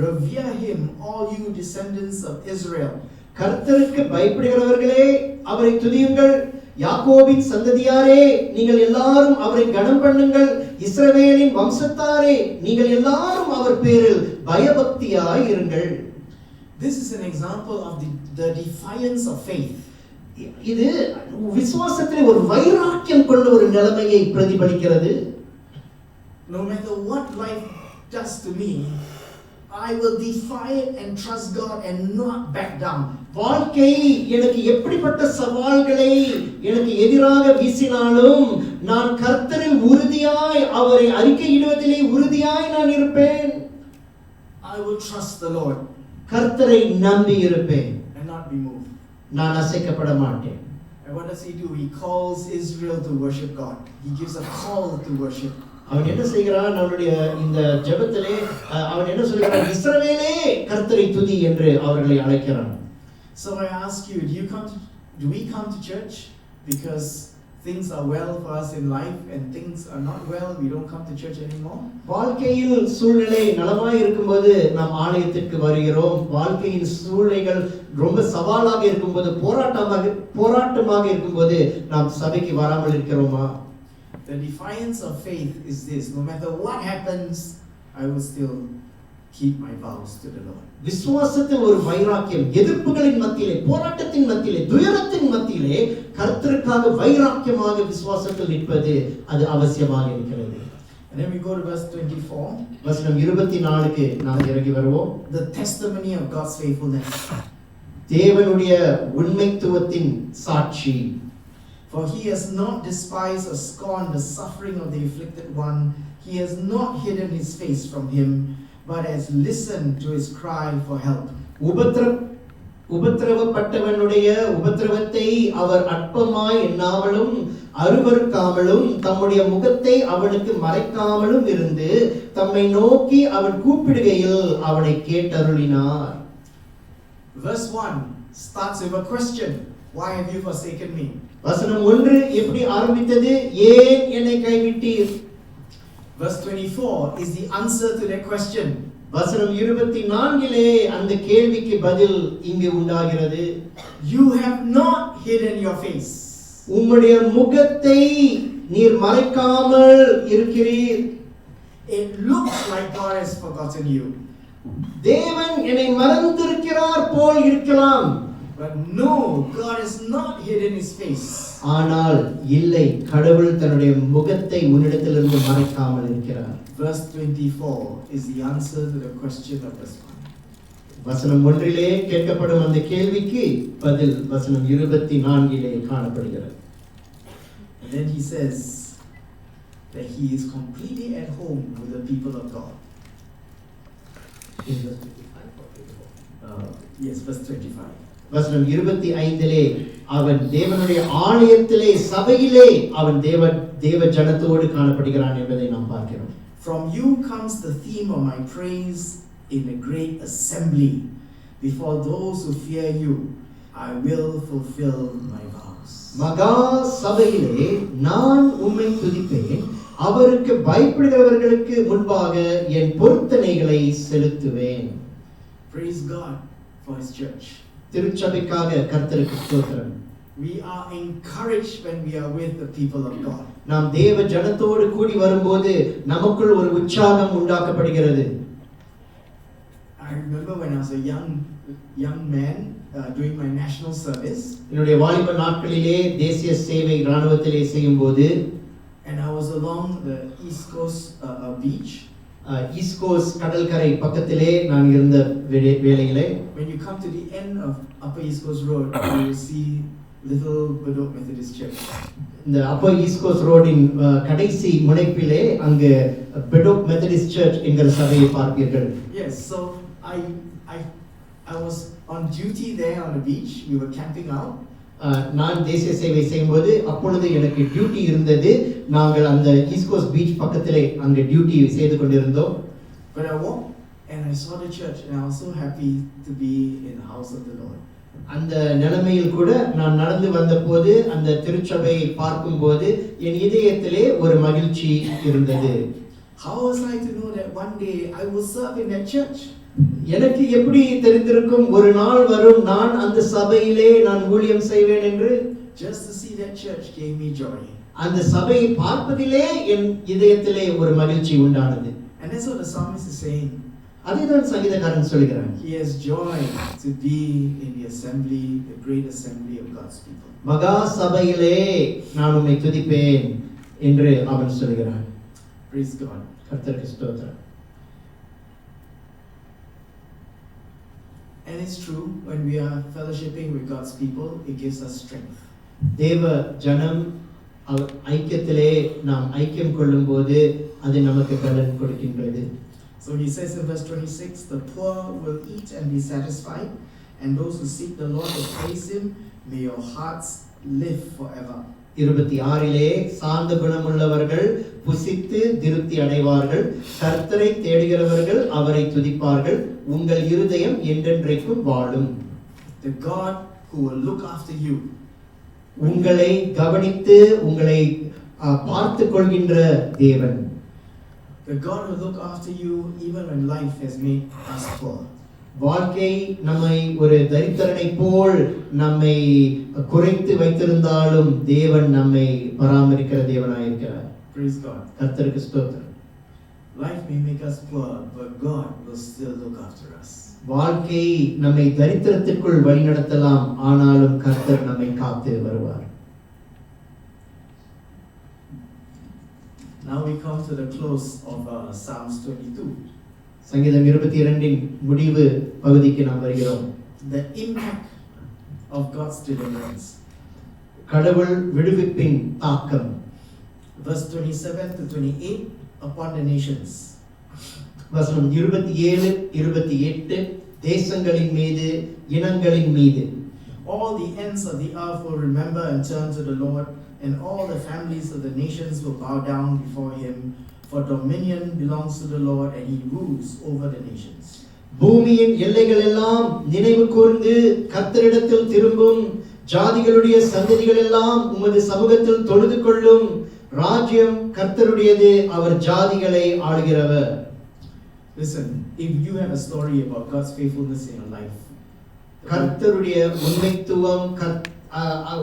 Revere him, all you descendants of Israel. கர்த்தருக்கு பயப்படுகிறவர்களே அவரை துதியுங்கள். யாக்கோபின் சந்ததியாரே நீங்கள் எல்லாரும் அவரை கனம் பண்ணுங்கள். இஸ்ரவேலின் வம்சத்தாரே நீங்கள் எல்லாரும் அவர் பேரில் பயபக்தியாய் இருங்கள். This is an example of the defiance of faith. இது விசுவாசத்திலே ஒரு வைராக்கியம் கொண்ட ஒரு நிலைமையை பிரதிபலிக்கிறது. No matter what life does to me, I will defy it and trust God and not back down. வாழ்க்கை எனக்கு எப்படிப்பட்ட சவால்களை எனக்கு எதிராக வீசினாலும் நான் கர்த்தரில் உறுதியாய் அவரை அறிக்கையிடுவதிலே உறுதியாய் நான் இருப்பேன். I will trust the Lord. கர்த்தரை நம்பி இருப்பேன். And not be moved. நான் அசைக்கப்பட மாட்டேன். And what does he do? He calls Israel to worship God. He gives a call to worship. அவன் என்ன செய்கிறான்? அவனுடைய இந்த ஜெபத்திலே அவன் என்ன சொல்கிறான்? இஸ்ரவேலே கர்த்தரை துதி என்று அவர்களை அழைக்கிறான். So I ask you, do we come to church because things are well for us in life and things are not well, we don't come to church anymore? வாழ்க்கையில் சூழ்நிலை நலமாய் இருக்கும்போது நாம் ஆலயத்திற்கு வருகிறோம். வாழ்க்கையின் சூழ்நிலைகள் ரொம்ப சவாலாக இருக்கும்போது, போராட்டமாக இருக்கும்போது நாம் சபைக்கு வராமல் இருக்கிறோமா? The defiance of faith is this: no matter what happens, I will still keep my vows to the Lord. விசுவாசத்தில் ஒரு வைராக்கியம், எதிர்ப்புகளின் மத்தியிலே, போராட்டத்தின் மத்தியிலே, துயரத்தின் மத்தியிலே கர்த்தருக்காக வைராக்கியமாக விசுவாசத்தில் நிற்பது அது அவசியமாக இருக்கிறது. And then we go to verse 24. வசனம் 24க்கு நாம் இறங்கி வருவோம். The testimony of God's faithfulness. தேவனுடைய உண்மைத்துவத்தின் சாட்சி. For he has not despised or scorned the suffering of the afflicted one. He has not hidden his face from him, but has listened to his cry for help. உபத்திரவப்பட்டவனுடைய உபத்திரவத்தை அவர் அற்பமாய் எண்ணாமலும் அருவருக்காமலும் தம்முடைய முகத்தை அவனுக்கு மறைக்காமலும் இருந்து தம்மை நோக்கி அவன் கூப்பிடுகையில் அவனை கேட்டருளினார். Verse 1 starts with a question. Why have you forsaken me? வசனம் 1 எப்படி ஆரம்பித்தது? ஏன் என்னை கைவிட்டீர்? Verse 24 is the answer to that question. வசனம் 24லே அந்த கேள்விக்கு பதில் இங்கு உண்டாகிறது. You have not hidden your face. உம்முடைய முகத்தை நீர் மறைக்காமல் இருக்கிறீர். It looks like God has forgotten you. தேவன் என்னை மறந்திருக்கிறார் போல் இருக்கலாம். But no, God has not hidden his face. ஆனால் இல்லை, கடவுள் தன்னுடைய முகத்தை உன்னிடத்திலிருந்து மறைக்காமல் இருக்கிறார். Verse 24 is the answer to the question of verse 1. வசனம் 1லே கேட்கப்படும் அந்த கேள்விக்கு பதில் வசனம் 24லே காணப்படுகிறது. And then he says that he is completely at home with the people of God. Yes, verse 25. வசனம் 25லே அவன் தேவனுடைய ஆலயத்திலே சபையிலே அவன் தேவ ஜனத்தோடு காணப்படுகிறான் என்பதை நாம் பார்க்கிறோம். From you comes the theme of my praise in a great assembly. Before those who fear you, I will fulfill my vows. மகா சபையிலே நான் உம்மை துதிப்பேன், அவருக்கு பயப்படுகிறவர்களுக்கு முன்பாக என் பொருத்தனைகளை செலுத்துவேன். Praise God for his church. திருச்சபைக்காக கர்த்தருக்கு ஸ்தோத்திரம். We are encouraged when we are with the people of God. நாம் தேவ ஜனத்தோடு கூடி வரும்போது நமக்குள் ஒரு உற்சாகம் உண்டாக்கப்படுகிறது. I remember when I was a young man doing my national service. என்னுடைய வாலிப நாட்களிலே தேசிய சேவை ராணுவத்திலே செய்யும்போது and I was along the East Coast beach. East Coast கடற்கரை பக்கத்திலே நான் இருந்த வேளையிலே When you come to the end of Upper East Coast Road, you will see Little Bedok Methodist Church. இந்த அப்பர் ஈஸ்ட் கோஸ்ட் ரோடின் கடைசி முனைப்பிலே அங்கு பெடோக் மெத்தடிஸ்ட் சர்ச் என்கிற சபையை பார்ப்பீர்கள். Yes, so I was on duty there on the beach. We were camping out. நான் தேசிய சேவை செய்யும்போது அப்பொழுது எனக்கு டியூட்டி இருந்தது. நாங்கள் அந்த ஈஸ்ட் கோஸ்ட் பீச் பக்கத்திலே அங்கே டியூட்டி செய்து கொண்டிருந்தோம். But I walked and I saw the church and I was so happy to be in the house of the Lord. அந்த நிலைமையில் கூட நான் நடந்து வந்தபோது அந்த திருச்சபையை பார்க்கும்போது என் இதயத்திலே ஒரு மகிழ்ச்சி இருந்தது. How was I to know that one day I will serve in that church? எனக்கு எப்படி தெரிந்திருக்கும் ஒரு நாள் வரும் நான் அந்த சபையிலே நான் ஊழியம் செய்வேன் என்று? Just to see that church gave me joy. அந்த சபையை பார்ப்பதிலே என் இதயத்திலே ஒரு மகிழ்ச்சி உண்டானது. And that's what the psalmist is saying. அதுதான் சங்கீதக்காரன் சொல்கிறான். He has joy to be in the assembly, the great assembly of God's people. மகா சபையிலே நான் உம்மை துதிப்பேன் என்று அவன் சொல்கிறான். Praise God. கர்த்தருக்கு ஸ்தோத்திரம். And it's true, when we are fellowshipping with God's people, it gives us strength. தேவ ஜனம் ஐக்கியத்திலே நாம் ஐக்கியம் கொள்ளும்போது அது நமக்கு பலன் கொடுக்கின்றது. So he says in verse 26, the poor will eat and be satisfied, and those who seek the Lord will praise him. May your hearts live forever. 26லே சாந்த குணமுள்ளவர்கள் புசித்து திருப்தி அடைவார்கள், கர்த்தரை தேடுகிறவர்கள் அவரை துதிப்பார்கள், உங்கள் இருதயம் என்றென்றைக்கும் வாழும். The God who will look after you, உங்களை கவனித்து உங்களை பார்த்துக் கொள்கின்ற தேவன். The God who will look after you even when life has made us poor. வாழ்க்கை நம்மை ஒரு தரித்திரனை போல் நம்மை குறைத்து வைத்திருந்தாலும் தேவன் நம்மை பராமரிக்கிற தேவனாய் இருக்கிறார். Praise God. கர்த்தருக்கு ஸ்தோத்திரம். Life may make us poor, but God will still look after us. வாழ்க்கை நம்மை தரித்திரத்திற்குள் வழிநடத்தலாம், ஆனாலும் கர்த்தர் நம்மை காத்து வருவார். Now we come to the close of Psalms 22. சங்கீதம் 22 இன் முடிவு பகுதிக்கு நாம் வருகிறோம். The impact of God's deliverance. கடவுள் விடுவிப்பின் தாக்கம். Verse 27 to 28 upon the nations. வசனம் 27 28 தேசங்களின் மீது, இனங்களின் மீது. All the ends of the earth will remember and turn to the Lord, and all the families of the nations will bow down before him, for dominion belongs to the Lord, and he rules over the nations. பூமியின் எல்லைகள் எல்லாம் நினைவு கூர்ந்து கர்த்தரிடத்தில் திரும்பும், ஜாதிகளுடைய சந்ததிகள் எல்லாம் உமது சமூகத்தில் தொழுது கொள்ளும். ராஜ்யம் கர்த்தருடையது, அவர் ஜாதிகளை ஆளுகிறவர். Listen, if you have a story about God's faithfulness in your life, கர்த்தருடைய உண்மைத்துவம்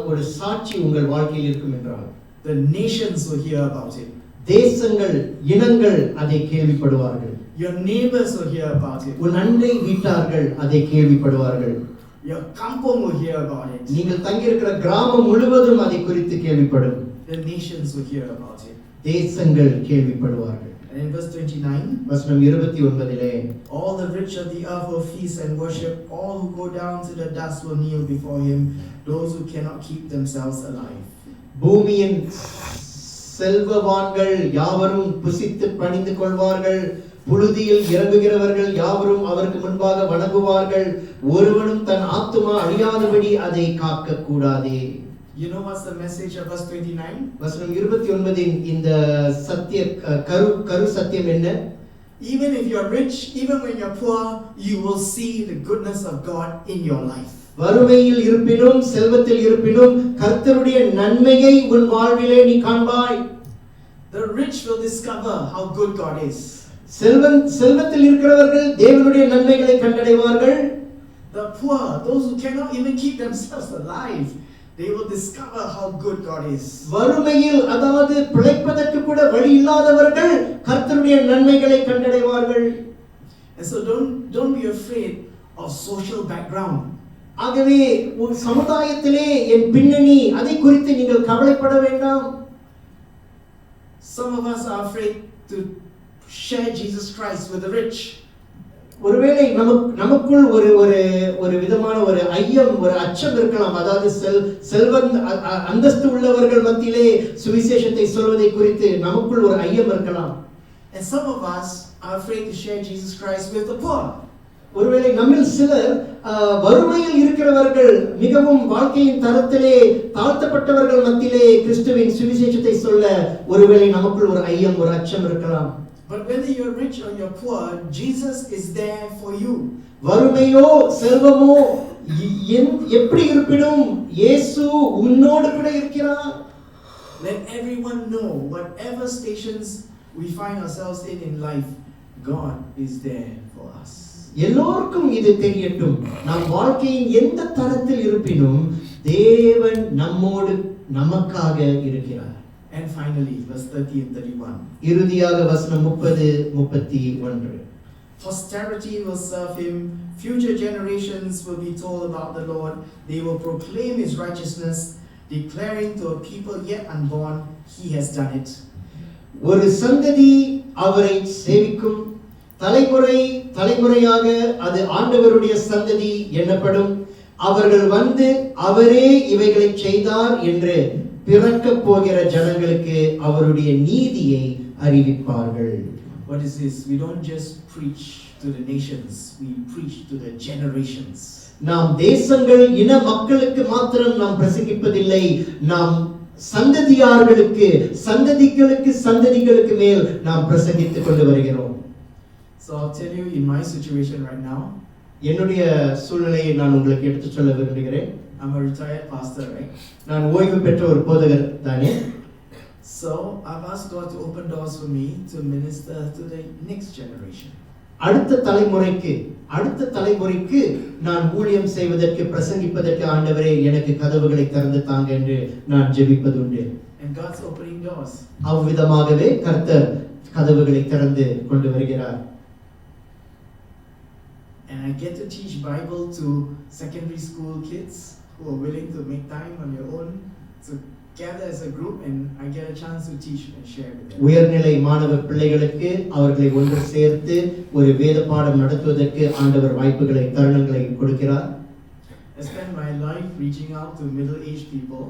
ஒரு சாட்சி உங்கள் வாழ்க்கையில் இருக்கும் என்றால், the nations will hear about it. தேசங்கள், இனங்கள் அதை கேள்விப்படுவார்கள். Your neighbors will hear about it. உன் அண்டை வீட்டார்கள் அதை கேள்விப்படுவார்கள். Your kampong will hear about it. நீங்கள் தங்கியிருக்கிற கிராமம் முழுவதும் அதை குறித்து கேள்விப்படும். The nations will hear about it. தேசங்கள் கேள்விப்படுவார்கள். And in verse 29, வசனம் 29 all the rich of the earth will feast and worship. All who go down to the dust will kneel before him, those who cannot keep themselves alive. பூமியின் செல்வவான்கள் யாவரும் புசித்து பணிந்து கொள்வார்கள். புழுதியில் இறங்குகிறவர்கள் யாவரும் அவருக்கு முன்பாக வணங்குவார்கள். ஒருவனும் தன் ஆத்துமா அழியாதபடி அதை காக்க கூடாதே. You know what's the message of verse 29? வசனம் 29 இன் இந்த சத்திய கரு சத்தியம் என்ன? Even if you're rich, even when you're poor, you will see the goodness of God in your life. வறுமையில் இருப்பினும் செல்வத்தில் இருப்பினும் கர்த்தருடைய நன்மையை உன் வாழ்விலே நீ காண்பாய். The rich will discover how good God is. செல்வத்தில் இருக்கிறவர்கள் தேவனுடைய நன்மைகளை கண்டடைவார்கள். The poor, those who cannot even keep themselves alive, they will discover how good God is. வறுமையில், அதாவது பிழைப்பதற்கு கூட வழி இல்லாதவர்கள் கர்த்தருடைய நன்மைகளை கண்டடைவார்கள். And so don't be afraid of social background. ஆகவே ஒரு சமுதாயத்திலே என் பின்னணி, அதை குறித்து நீங்கள் கவலைப்பட வேண்டாம். Some of us are afraid to share Jesus Christ with the rich. ஒருவேளை நமக்குள் ஒரு விதமான ஒரு ஐயம், ஒரு அச்சம் இருக்கலாம். அதாவது அந்தஸ்து உள்ளவர்கள் மத்தியிலே சுவிசேஷத்தை சொல்வதை குறித்து நமக்குள் ஒரு ஐயம் இருக்கலாம். And some of us are afraid to share Jesus Christ with the poor. ஒருவேளை நம்மில் சிலர் வறுமையில் இருக்கிறவர்கள், மிகவும் வாழ்க்கையின் தரத்திலே தாழ்த்தப்பட்டவர்கள் மத்தியிலே கிறிஸ்துவின் சுவிசேஷத்தை சொல்ல ஒருவேளை நமக்குள் ஒரு ஐயம், ஒரு அச்சம் இருக்கலாம். But whether you're rich or you're poor, Jesus is there for you. வறுமையோ செல்வமோ எப்படி இருப்பினும் இயேசு உன்னோடு கூட இருக்கிறார். Let everyone know, whatever stations we find ourselves in life, God is there for us. எல்லோருக்கும் இது தெரியட்டும், நம் வாழ்க்கையின் எந்த தரத்தில் இருப்பினும் தேவன் நம்மோடு நமக்காக இருக்கிறார். And finally, verse 30 and 31. இறுதியாக வசனம் 30 31. Posterity will serve him. Future generations will be told about the Lord. They will proclaim his righteousness, declaring to a people yet unborn, he has done it. ஒரு சந்ததி அவரை சேவிக்கும். தலைமுறையாக அது ஆண்டவருடைய சந்ததி எண்ணப்படும். அவர்கள் வந்து அவரே இவைகளை செய்தார் என்று பிறக்க போகிற ஜனங்களுக்கு அவருடைய நீதியை அறிவிப்பார்கள். What is this? We don't just preach to the nations, we preach to the generations. நாம் தேசங்கள், இன மக்களுக்கு மாத்திரம் நாம் பிரசங்கிப்பதில்லை, நாம் சந்ததியார்களுக்கு, சந்ததிகளுக்கு மேல் நாம் பிரசங்கித்துக் கொண்டு வருகிறோம். So I'll tell you, in my situation right now, என்னுடைய சூழ்நிலையை நான் உங்களுக்கு எடுத்து சொல்ல விரும்புகிறேன். I'm a retired pastor, right? நான் ஓய்வு பெற்ற ஒரு போதகர் தானே. So I've asked God to open doors for me to minister to the next generation. அடுத்த தலைமுறைக்கு நான் ஊழியம் செய்வதற்கு, பிரசங்கிப்பதற்கு ஆண்டவரே எனக்கு கதவுகளை திறந்து தாங்க என்று நான் ஜெபிப்பதுண்டு. And God's opening doors. அவ்விதமாகவே கர்த்தர் கதவுகளை திறந்து கொண்டு வருகிறார். And I get to teach Bible to secondary school kids who are willing to make time on their own to gather as a group, and I get a chance to teach and share with them. உயர்நிலை மாணவ பிள்ளைகளுக்கு அவர்களை ஒன்று சேர்த்து ஒரு வேத பாடம் நடத்துவதற்கு ஆண்டவர் வாய்ப்புகளை தருணங்களை கொடுக்கிறார். I spend my life reaching out to middle-aged people.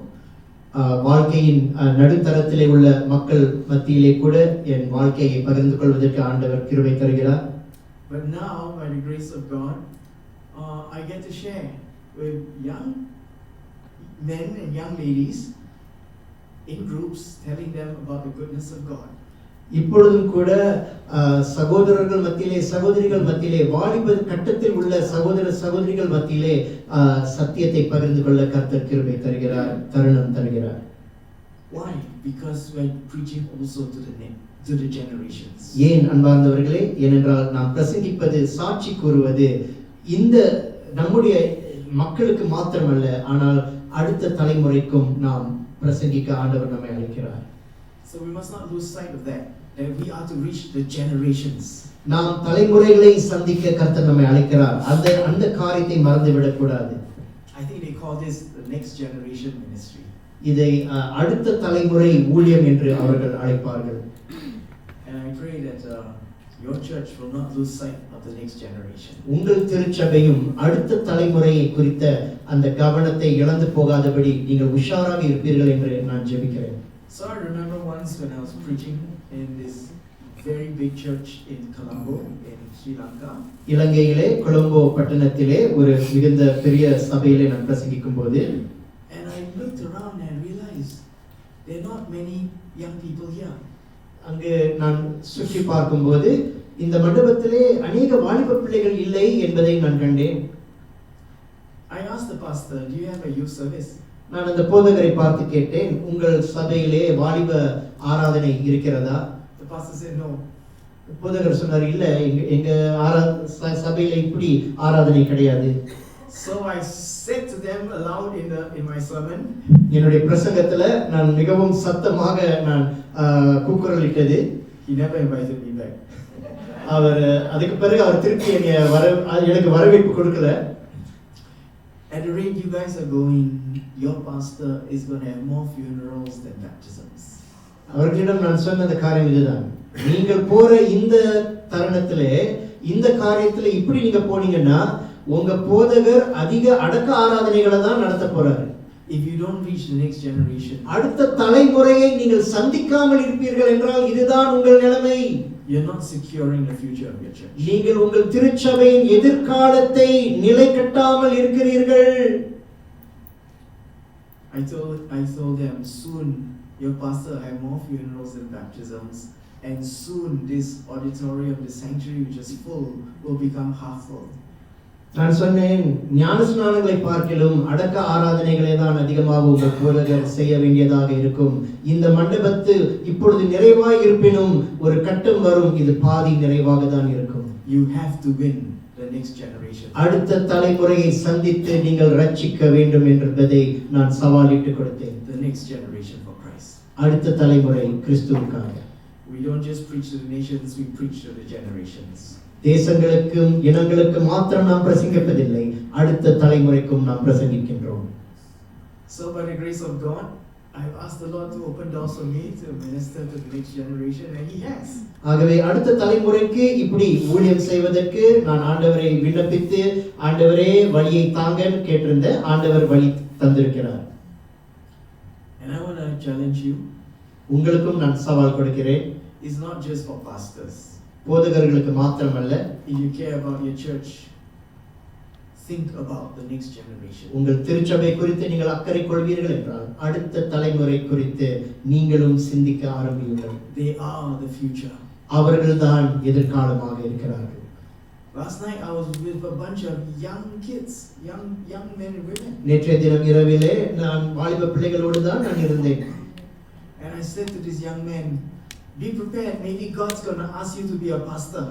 வாழ்க்கையின் நடுத்தரத்திலே உள்ள மக்கள் மத்தியிலே கூட என் வாழ்க்கையை பகிர்ந்து கொள்வதற்கு ஆண்டவர் கிருபை தருகிறார். But now, by the grace of God, I get to share with young men and young ladies in groups, telling them about the goodness of God. இப்பொழுதும் கூட சகோதரர்கள் மத்தியிலே சகோதரிகள் மத்தியிலே வாலிப கட்டத்தில் உள்ள சகோதர சகோதரிகள் மத்தியிலே சத்தியத்தை பகிர்ந்து கொள்ள கர்த்தர் கிருபை தருகிறார், தருணம் தருகிறார். Why? Because we're preaching also to the generations. ஏன் அன்பார்ந்தவர்களே? ஏனென்றால் நாம் பிரசங்கிப்பது சாட்சி கூறுவது இந்த நம்முடைய மக்களுக்கு மாத்திரமல்ல, ஆனால் அடுத்த தலைமுறைக்கும் நாம் பிரசங்கிக்க ஆண்டவர் நம்மை அழைக்கிறார். So we must not lose sight of that we are to reach the generations. நாம் தலைமுறைகளை சந்திக்க கர்த்தர் நம்மை அழைக்கிறார். அந்த காரியத்தை மறந்து விடக் கூடாது. I think they call this the next generation ministry. இதை அடுத்த தலைமுறை ஊழியம் என்று அவர்கள் அழைப்பார்கள். And I pray that your church will not lose sight of the next generation. உங்கள் திருச்சபையும் அடுத்த தலைமுறையை குறித்த அந்த கவனத்தை இழந்து போகாதபடி நீங்கள் உஷாராக இருப்பீர்கள் என்று நான் ஜெபிக்கிறேன். So I remember once when I was preaching in this very big church in Colombo in Sri Lanka. இலங்கையிலே கொலம்போ பட்டணத்திலே ஒரு மிகுந்த பெரிய சபையிலே நான் பிரசங்கிக்கும் போது and I looked around and realized there are not many young people here. அங்கு நான் சுற்றி பார்க்கும்போது இந்த மண்டபத்திலே अनेक வாலிப பிள்ளைகள் இல்லை என்பதை நான் கண்டேன். I asked the pastor, do you have a youth service? நான் அந்த போதகரை பார்த்து கேட்டேன், உங்கள் சபையிலே வாலிப ஆராதனை இருக்கிறதா? The pastor said no. போதகர் சொன்னார், இல்ல எங்க சபையில இப்படி ஆராதனை கிடையாது. So I said to them aloud in my sermon. என்னுடைய பிரசங்கத்துல நான் மிகவும் சத்தமாக நான் கூக்குரலிட்டது. He never invited me back. அவர் அதுக்கு பிறகு அவர் திருப்பி எனக்கு வரவேற்பு கொடுக்கல. At the rate you guys are going, your pastor is going to have more funerals than baptisms. அவர்களிடம் நான் சொன்ன அந்த காரியம் இதுதான். நீங்கள் போற இந்த தருணத்திலே இந்த காரியத்துல இப்படி நீங்க போனீங்கன்னா உங்க போதகர் அதிக அடக்க ஆராதனைகளை தான் நடத்த போறாரு. If you don't reach the next generation, அடுத்த தலைமுறையை நீங்கள் சந்திக்காமல் இருப்பீர்கள் என்றால் இதுதான் உங்கள் நிலைமை. you're not securing the future of your church. நீங்கள் உங்கள் திருச்சபையின் எதிர்காலத்தை நிலை கட்டாமல் இருக்கிறீர்கள். I told them soon your pastor will have more funerals than baptisms, and soon this auditorium, the sanctuary which is full, will become half full. நான் சொன்னேன், ஞானஸ்நானங்களை பார்க்கிலும் அடக்க ஆராதனைகளே தான் அதிகமாக உங்கள் போதகர் செய்ய வேண்டியதாக இருக்கும். இந்த மண்டபத்து இப்பொழுது நிறைவாய் இருப்பினும் ஒரு கட்டம் வரும், இது பாதி நிறைவாக தான் இருக்கும். You have to win the next generation. அடுத்த தலைமுறையை சந்தித்து நீங்கள் ரட்சிக்க வேண்டும் என்பதை நான் சவாலிட்டு கொடுத்தேன். The next generation for Christ. அடுத்த தலைமுறை கிறிஸ்துவுக்காக. We don't just preach to the nations, we preach to the generations. தேசங்களுக்கும் இனங்களுக்கும் மாத்திரம் நாம் பிரசங்கிப்பதில்லை, அடுத்த தலைமுறைக்கும் நாம் பிரசங்கிக்கின்றோம். So by the grace of God, I've asked the Lord to open doors for me to minister to the next generation, and He has. ஆகவே அடுத்த தலைமுறைக்கு இப்படி ஊழியம் செய்வதற்கு நான் ஆண்டவரை விண்ணப்பித்து, ஆண்டவரே வழியை தாங்கன்னு கேட்டிருந்த ஆண்டவர் வழி தந்திருக்கிறார். And I want to challenge you. உங்களுக்கும் நான் சவால் கொடுக்கிறேன். It's not just for pastors. போதகர்களுக்கு மாத்திரமல்ல, if you care about your church, think about the next generation. உங்கள் திருச்சபை குறித்து நீங்கள் அக்கறை கொள்வீர்கள் என்றால் அடுத்த தலைமுறை குறித்து நீங்களும் சிந்திக்க ஆரம்பியுங்கள். They are the future. அவர்கள்தான் எதிர்காலமாக இருக்கிறார்கள். Last night I was with a bunch of young kids, young men and women. நேற்றைய தினம் இரவிலே நான் வாலிப பிள்ளைகளோடு தான் நான் இருந்தேன். And I said to this young man, be prepared, maybe God's going to ask you to be a pastor.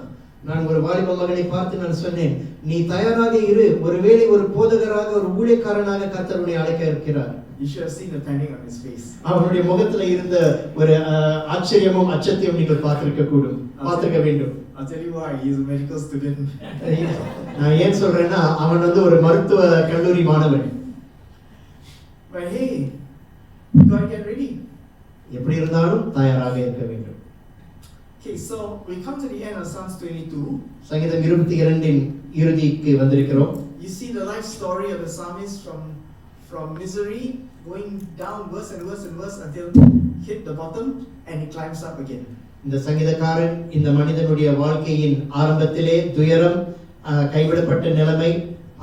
நான் ஒரு வாலிப மகனை பார்த்து நான் சொன்னேன், நீ தயாராக இரு, ஒருவேளை ஒரு போதகராக ஒரு ஊழியக்காரனாக கர்த்தர் உன்னை அழைக்க இருக்கிறார். You should have seen the panic on his face. அவனுடைய முகத்துல இருந்த ஒரு ஆச்சரியமும் அச்சத்தையும் நீங்கள் பார்த்திருக்க வேண்டும். I'll tell you why. He's a medical student. நான் ஏன் சொல்றேன்னா அவன் வந்து ஒரு மருத்துவ கல்லூரி மாணவன். But hey, you gotta get ready. எப்படி இருந்தாலும் தயாராக இருக்க வேண்டும். Okay, so we come to the end of Psalms 22. சங்கீதம் 22 இன் இறுதிக்கு வந்திருக்கிறோம். You see the life story of the psalmist from misery going down worse and worse and worse until hit the bottom and he climbs up again. இந்த சங்கீதக்காரன் இந்த மனிதனுடைய வாழ்க்கையின் ஆரம்பத்திலே துயரம், கைவிடப்பட்ட நிலைமை,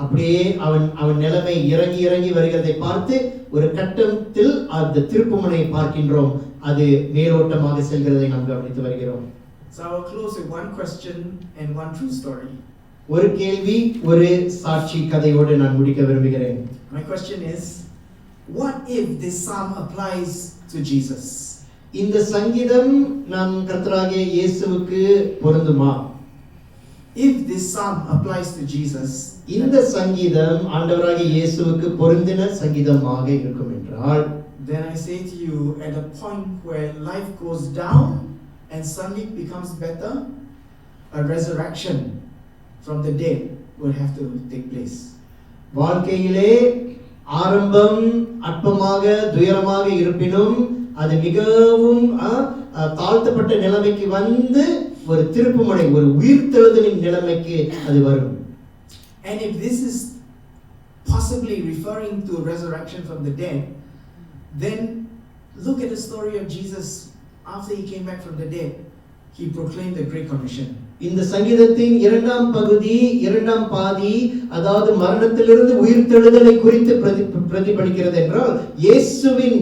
அப்படியே அவன் நிலைமை இறங்கி வருகிறதை பார்த்து ஒரு கட்டத்தில் அந்த திருப்புமுனை பார்க்கின்றோம். அது மேலோட்டமாக செல்கிறதை நாம் கவனித்து வருகிறோம். So I will close with one question and one true story. ஒரு கேள்வி ஒரு சாட்சி கதையோடு நான் முடிக்க விரும்புகிறேன். My question is, what if this psalm applies to Jesus? இந்த சங்கீதம் நம் கர்த்தராகிய இயேசுவுக்கு பொருந்துமா? If this psalm applies to Jesus, இந்த சங்கீதம் ஆண்டவராகிய இயேசுவுக்கு பொருந்தின சங்கீதமாக இருக்கும் என்றால், then I say to you, at a point where life goes down and suddenly becomes better, a resurrection from the dead will have to take place. வாழ்க்கையிலே ஆரம்பம் அற்பமாக துயரமாக இருப்பினும் அது மிகவும் தாழ்த்தப்பட்ட நிலைமைக்கு வந்து ஒரு திருப்புமுனை, ஒரு உயிர்த்தெழுதலின் நிலைமைக்கு அது வரும். And if this is possibly referring to resurrection from the dead, then look at the story of Jesus after he came back from the dead. He proclaimed the Great Commission. இந்த சங்கீதத்தின் இரண்டாம் பகுதி, இரண்டாம் பாதி, அதாவது மரணத்திலிருந்து உயிர்த்தெழுதலை குறித்து பிரதிபலிக்கிறது என்றால், இயேசுவின்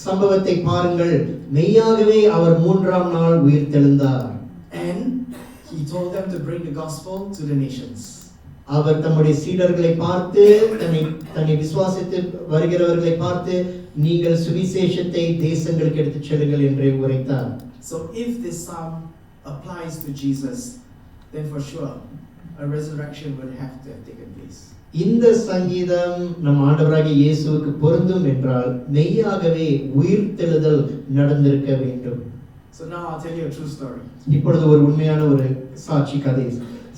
சம்பவத்தை பாருங்கள். மெய்யாகவே அவர் மூன்றாம் நாள் உயிர்த்தெழுந்தார். And he told them to bring the gospel to the nations. அவர் தம்முடைய சீடர்களை பார்த்து, தன்னை விசுவாசித்து வருகிறவர்களை பார்த்து, நீங்கள் சுவிசேஷத்தை தேசங்களுக்கு எடுத்துச் செல்லுங்கள் என்று உரைத்தார். So if this psalm applies to Jesus, then for sure a resurrection will have to have taken place. இந்த சங்கீதம் நம் ஆண்டவராகிய இயேசுவுக்கு பொருந்தும் என்றால் மெய்யாகவே உயிர்த்தெழுதல் நடந்திருக்க வேண்டும். So now I'll tell you a true story. இப்பொழுது ஒரு உண்மையான ஒரு சாட்சி கதை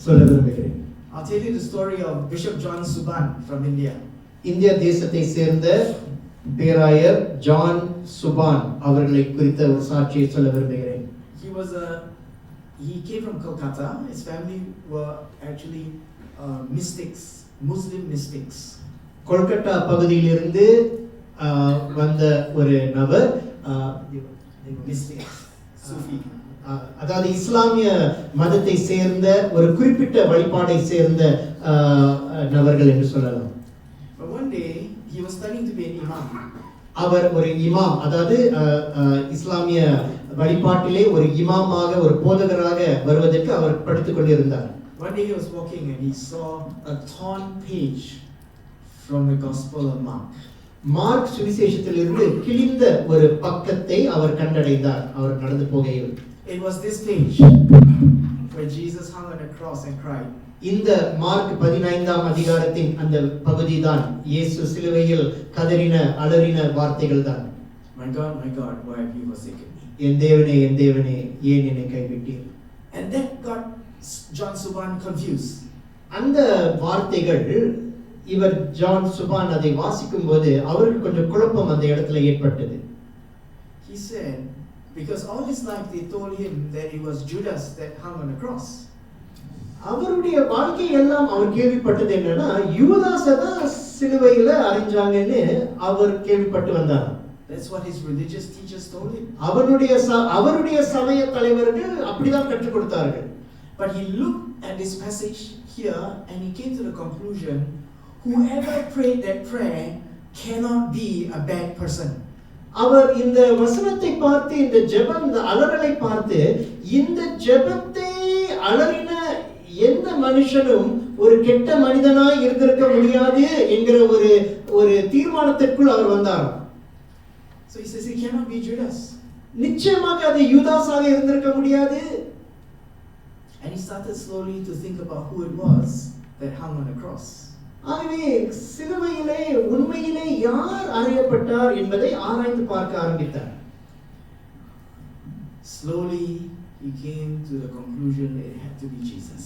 சொல்ல விரும்புகிறேன். I'll tell you the story of Bishop John Suban from India. இந்திய தேசத்தை சேர்ந்த பேராயர் ஜான் சுபான் அவர்களை குறித்த ஒரு சாட்சியை சொல்ல விரும்புகிறேன். He came from Kolkata. His family were actually mystics, Muslim mystics. Kolkata பகுதியிலிருந்து வந்த ஒரு நபர், mystics, Sufi. அதாவது இஸ்லாமிய மதத்தை சேர்ந்த ஒரு குறிப்பிட்ட வழிபாடை சேர்ந்த நபர்கள் என்று சொல்லலாம். But one day he was studying to be an imam. அவர் ஒரு இமாம், அதாவது இஸ்லாமிய வழிபாட்டிலே ஒரு இமாமாக, ஒரு போதகராக வருவதற்கு அவர் படித்துக் கொண்டிருந்தார். One day he was walking and he saw a torn page from the Gospel of Mark. Mark சுவிசேஷத்திலிருந்து கிழிந்த ஒரு பக்கத்தை அவர் கண்டடைந்தார் அவர் நடந்து போகையில். It was this page where Jesus hung on the cross and cried. இந்த மார்க் 15ஆம் அதிகாரத்தின் அந்த பகுதிதான் இயேசு சிலுவையில் கதறின அலறின வார்த்தைகள் தான். My God, why have you forsaken me? என் தேவனே ஏன் என்னை கைவிட்டீர்? And that got John Suban confused. அந்த வார்த்தைகள் இவர் ஜான் சுபான் அதை வாசிக்கும் போது அவருக்கு கொஞ்சம் குழப்பம் அந்த இடத்துல ஏற்பட்டது. He said, because all his life they told him that it was Judas that hung on the cross. அவருடைய வாழ்க்கை எல்லாம் அவர் கேள்விப்பட்டது என்னன்னா யூதாஸ் தான் சிலுவையில அறைஞ்சாங்கன்னு அவர் கேள்விப்பட்டு வந்தார். That's what his religious teachers told him. அவருடைய சமய தலைவர்கள் அப்படிதான் கற்றுக் கொடுத்தார்கள். But he looked at this passage here and he came to the conclusion, whoever prayed that prayer cannot be a bad person. அவர் இந்த வசனத்தை பார்த்து, இந்த ஜெபம், இந்த அலறலை பார்த்து, இந்த ஜெபத்தை அலறின எந்த மனுஷனும் ஒரு கெட்ட மனிதனாய் இருந்திருக்க முடியாது என்கிற ஒரு தீர்மானத்திற்குள் அவர் வந்தார். So he says he cannot be Judas. நிச்சயமாக அது யூதாஸாக இருந்திருக்க முடியாது. And he started slowly to think about who it was that hung on the cross. ஆகவே சிலுவையிலே உண்மையிலே யார் அறையப்பட்டார் என்பதை ஆராய்ந்து பார்க்க ஆரம்பித்தார். Slowly he came to the conclusion it had to be Jesus.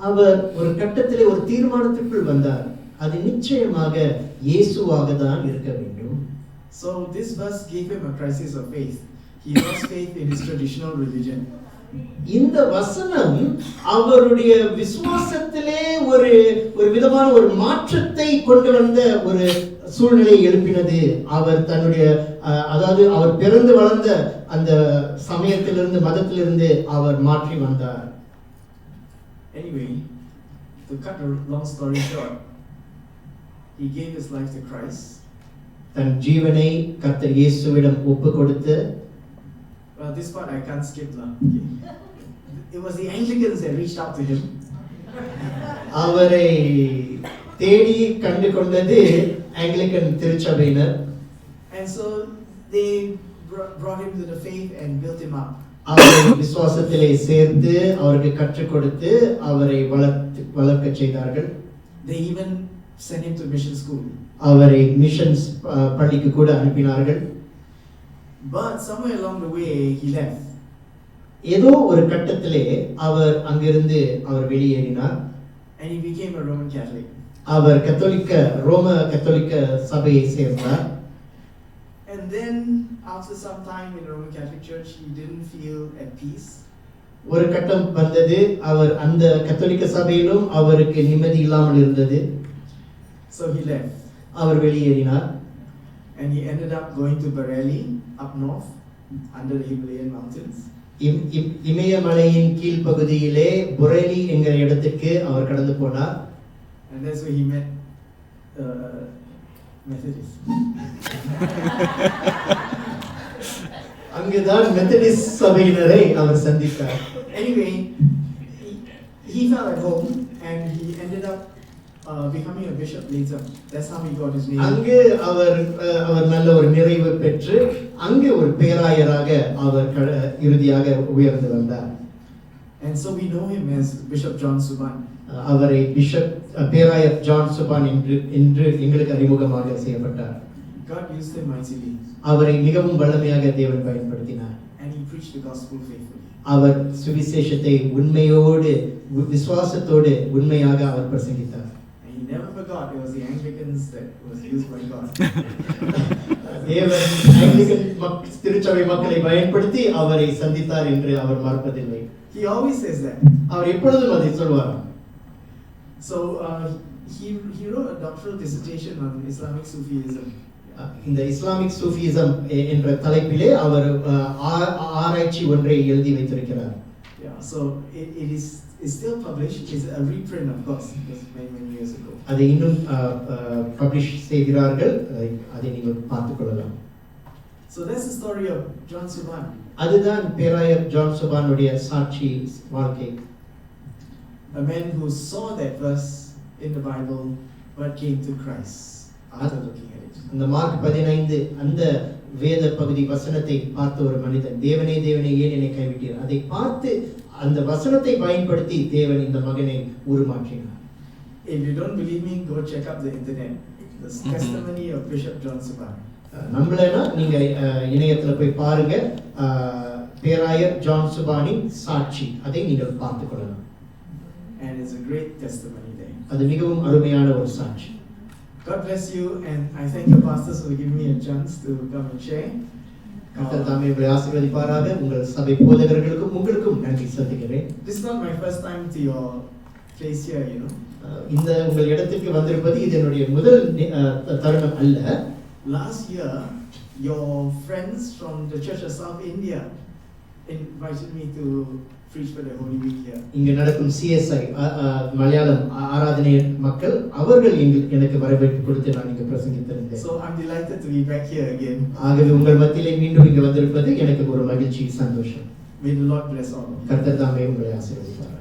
அவர் ஒரு கட்டத்திலே ஒரு தீர்மானத்திற்குள் வந்தார், அது நிச்சயமாக இயேசுவாக தான் இருக்க வேண்டும். So this verse gave him a crisis of faith. He lost faith in his traditional religion. இந்த வசனம் அவருடைய விசுவாசத்திலே ஒரு விதமான ஒரு மாற்றத்தை கொண்டு வந்த ஒரு சூழ்நிலை எழுப்பினது. அவர் தன்னுடைய அதாவது அவர் பிறந்து வளர்ந்த அந்த சமயத்திலிருந்து மதத்திலிருந்து அவர் மாற்றி வந்தார். Anyway, to cut a long story short, he gave his life to Christ. தன் ஜீவனை கர்த்தர் இயேசுவிடம் ஒப்பு கொடுத்து. Well, this part I can't skip now. Okay. It was the Anglicans that reached out to him. அவரை தேடி கண்டு கொண்டது Anglican திருச்சபையினர். And so they brought him to the faith and built him up. அவரை விசுவாசத்திலே சேர்த்து அவருக்கு கற்றுக் கொடுத்து அவரை வளர்க்க செய்தார்கள். They even sent him to mission school. அவரை மிஷன்ஸ் பள்ளிக்கு கூட அனுப்பினார்கள். But somewhere along the way he left. ஏதோ ஒரு கட்டத்திலே அவர் அங்கிருந்து அவர் வெளியேறினார். And he became a Roman Catholic. அவர் ரோம கத்தோலிக்க சபையை சேர்ந்தார். And then after some time in the Roman Catholic Church he didn't feel at peace. ஒரு கட்டம் வந்தது, அவர் அந்த கத்தோலிக்க சபையிலும் அவருக்கு நிம்மதி இல்லாமல் இருந்தது. So he left. அவர் வெளியேறினார். And he ended up going to Bareilly up north under the Himalayan mountains. இமயமலையின் கீழ் பகுதியிலே புரேலி என்கிற இடத்துக்கு அவர் கடந்து போனார். And that's where he met Methodists. அங்குதான் மெத்தடிஸ்ட் சபையினரை அவர் சந்தித்தார். Anyway, he felt at home and he ended up becoming a bishop later. That's how he got his name. அங்கு அவர் நல்ல ஒரு நிறைவு பெற்று அங்கு ஒரு பேராயராக அவர் இறுதியாக உயர்ந்து வந்தார். And so we know him as Bishop John Suban. அவரை பிஷப் பேராயர் ஜான் சுபான் என்று எங்களுக்கு அறிமுகமாக செய்யப்பட்டார். God used him mightily. அவரை மிகவும் வல்லமையாக தேவன் பயன்படுத்தினார். And he preached the gospel faithfully. அவர் சுவிசேஷத்தை உண்மையோடு விசுவாசத்தோடு உண்மையாக அவர் பிரசங்கித்தார். And he never forgot it was the Anglicans that was used by God. தேவன் ஆங்கிலிக்கன் திருச்சபை மக்களை பயன்படுத்தி அவரை சந்தித்தார் என்று அவர் மறப்பதில்லை. He always says that. அவர் எப்பொழுதும் அதை சொல்வார். So he wrote a doctoral dissertation on Islamic Sufism. இந்த இஸ்லாமிக் சூஃபிசம் என்ற தலைப்பிலே அவர் ஆராய்ச்சி ஒன்றை எழுதி வைத்திருக்கிறார். Yeah, so it is still published. It's a reprint, of course. It was many years ago. அதை இன்னும் பப்ளிஷ் செய்கிறார்கள், அதை நீங்கள் பார்த்துக் கொள்ளலாம். So that's the story of John Suban. அதுதான் பேராயர் ஜான் சுபானுடைய சாட்சி வாழ்க்கை. A man who saw that verse in the Bible but came to Christ after looking at it. அந்த மார்க் 15 அந்த வேத பகுதி வசனத்தை பார்த்த ஒரு மனிதன், தேவனே தேவனே ஏன் என்னை கைவிட்டீர், அதை பார்த்து அந்த வசனத்தை பயன்படுத்தி தேவன் இந்த மகனை உருமாற்றினார். If you don't believe me, go check up the internet. The testimony of Bishop John Suban. நம்மளனா நீங்க இணையத்துல போய் பாருங்க, பேராயர் ஜான் சுபானின் சாட்சி, அதை நீங்கள் பார்த்துக் கொள்ளலாம். And it's a great testimony there. அது மிகவும் அருமையான ஒரு சாட்சி. God bless you, and I thank the pastors for giving me a chance to come and share. கர்த்தர் தாமே உங்களை ஆசீர்வதிப்பாராக. உங்கள் சபை போதகர்களுக்கும் உங்களுக்கும் நன்றி செலுத்துகிறேன். This is not my first time to your place here, you know. இந்த உங்கள் இடத்துக்கு வந்திருப்பது இது என்னுடைய முதல் தருணம் அல்ல. Last year, your friends from the Church of South India invited me to preach for the Holy Week here. இங்க நடக்கும் CSI மலையாளம் ஆராதனை மக்கள் அவர்கள் எனக்கு வரவேற்பு கொடுத்து நான் இங்க பிரசங்கித்திருந்தேன். So I'm delighted to be back here again. ஆகவே உங்கள் மத்தியிலே மீண்டும் இங்க வந்திருப்பது எனக்கு ஒரு மகிழ்ச்சி, சந்தோஷம். May the Lord bless all of you. கர்த்தர் தாமே உங்களை ஆசீர்வதிப்பார்.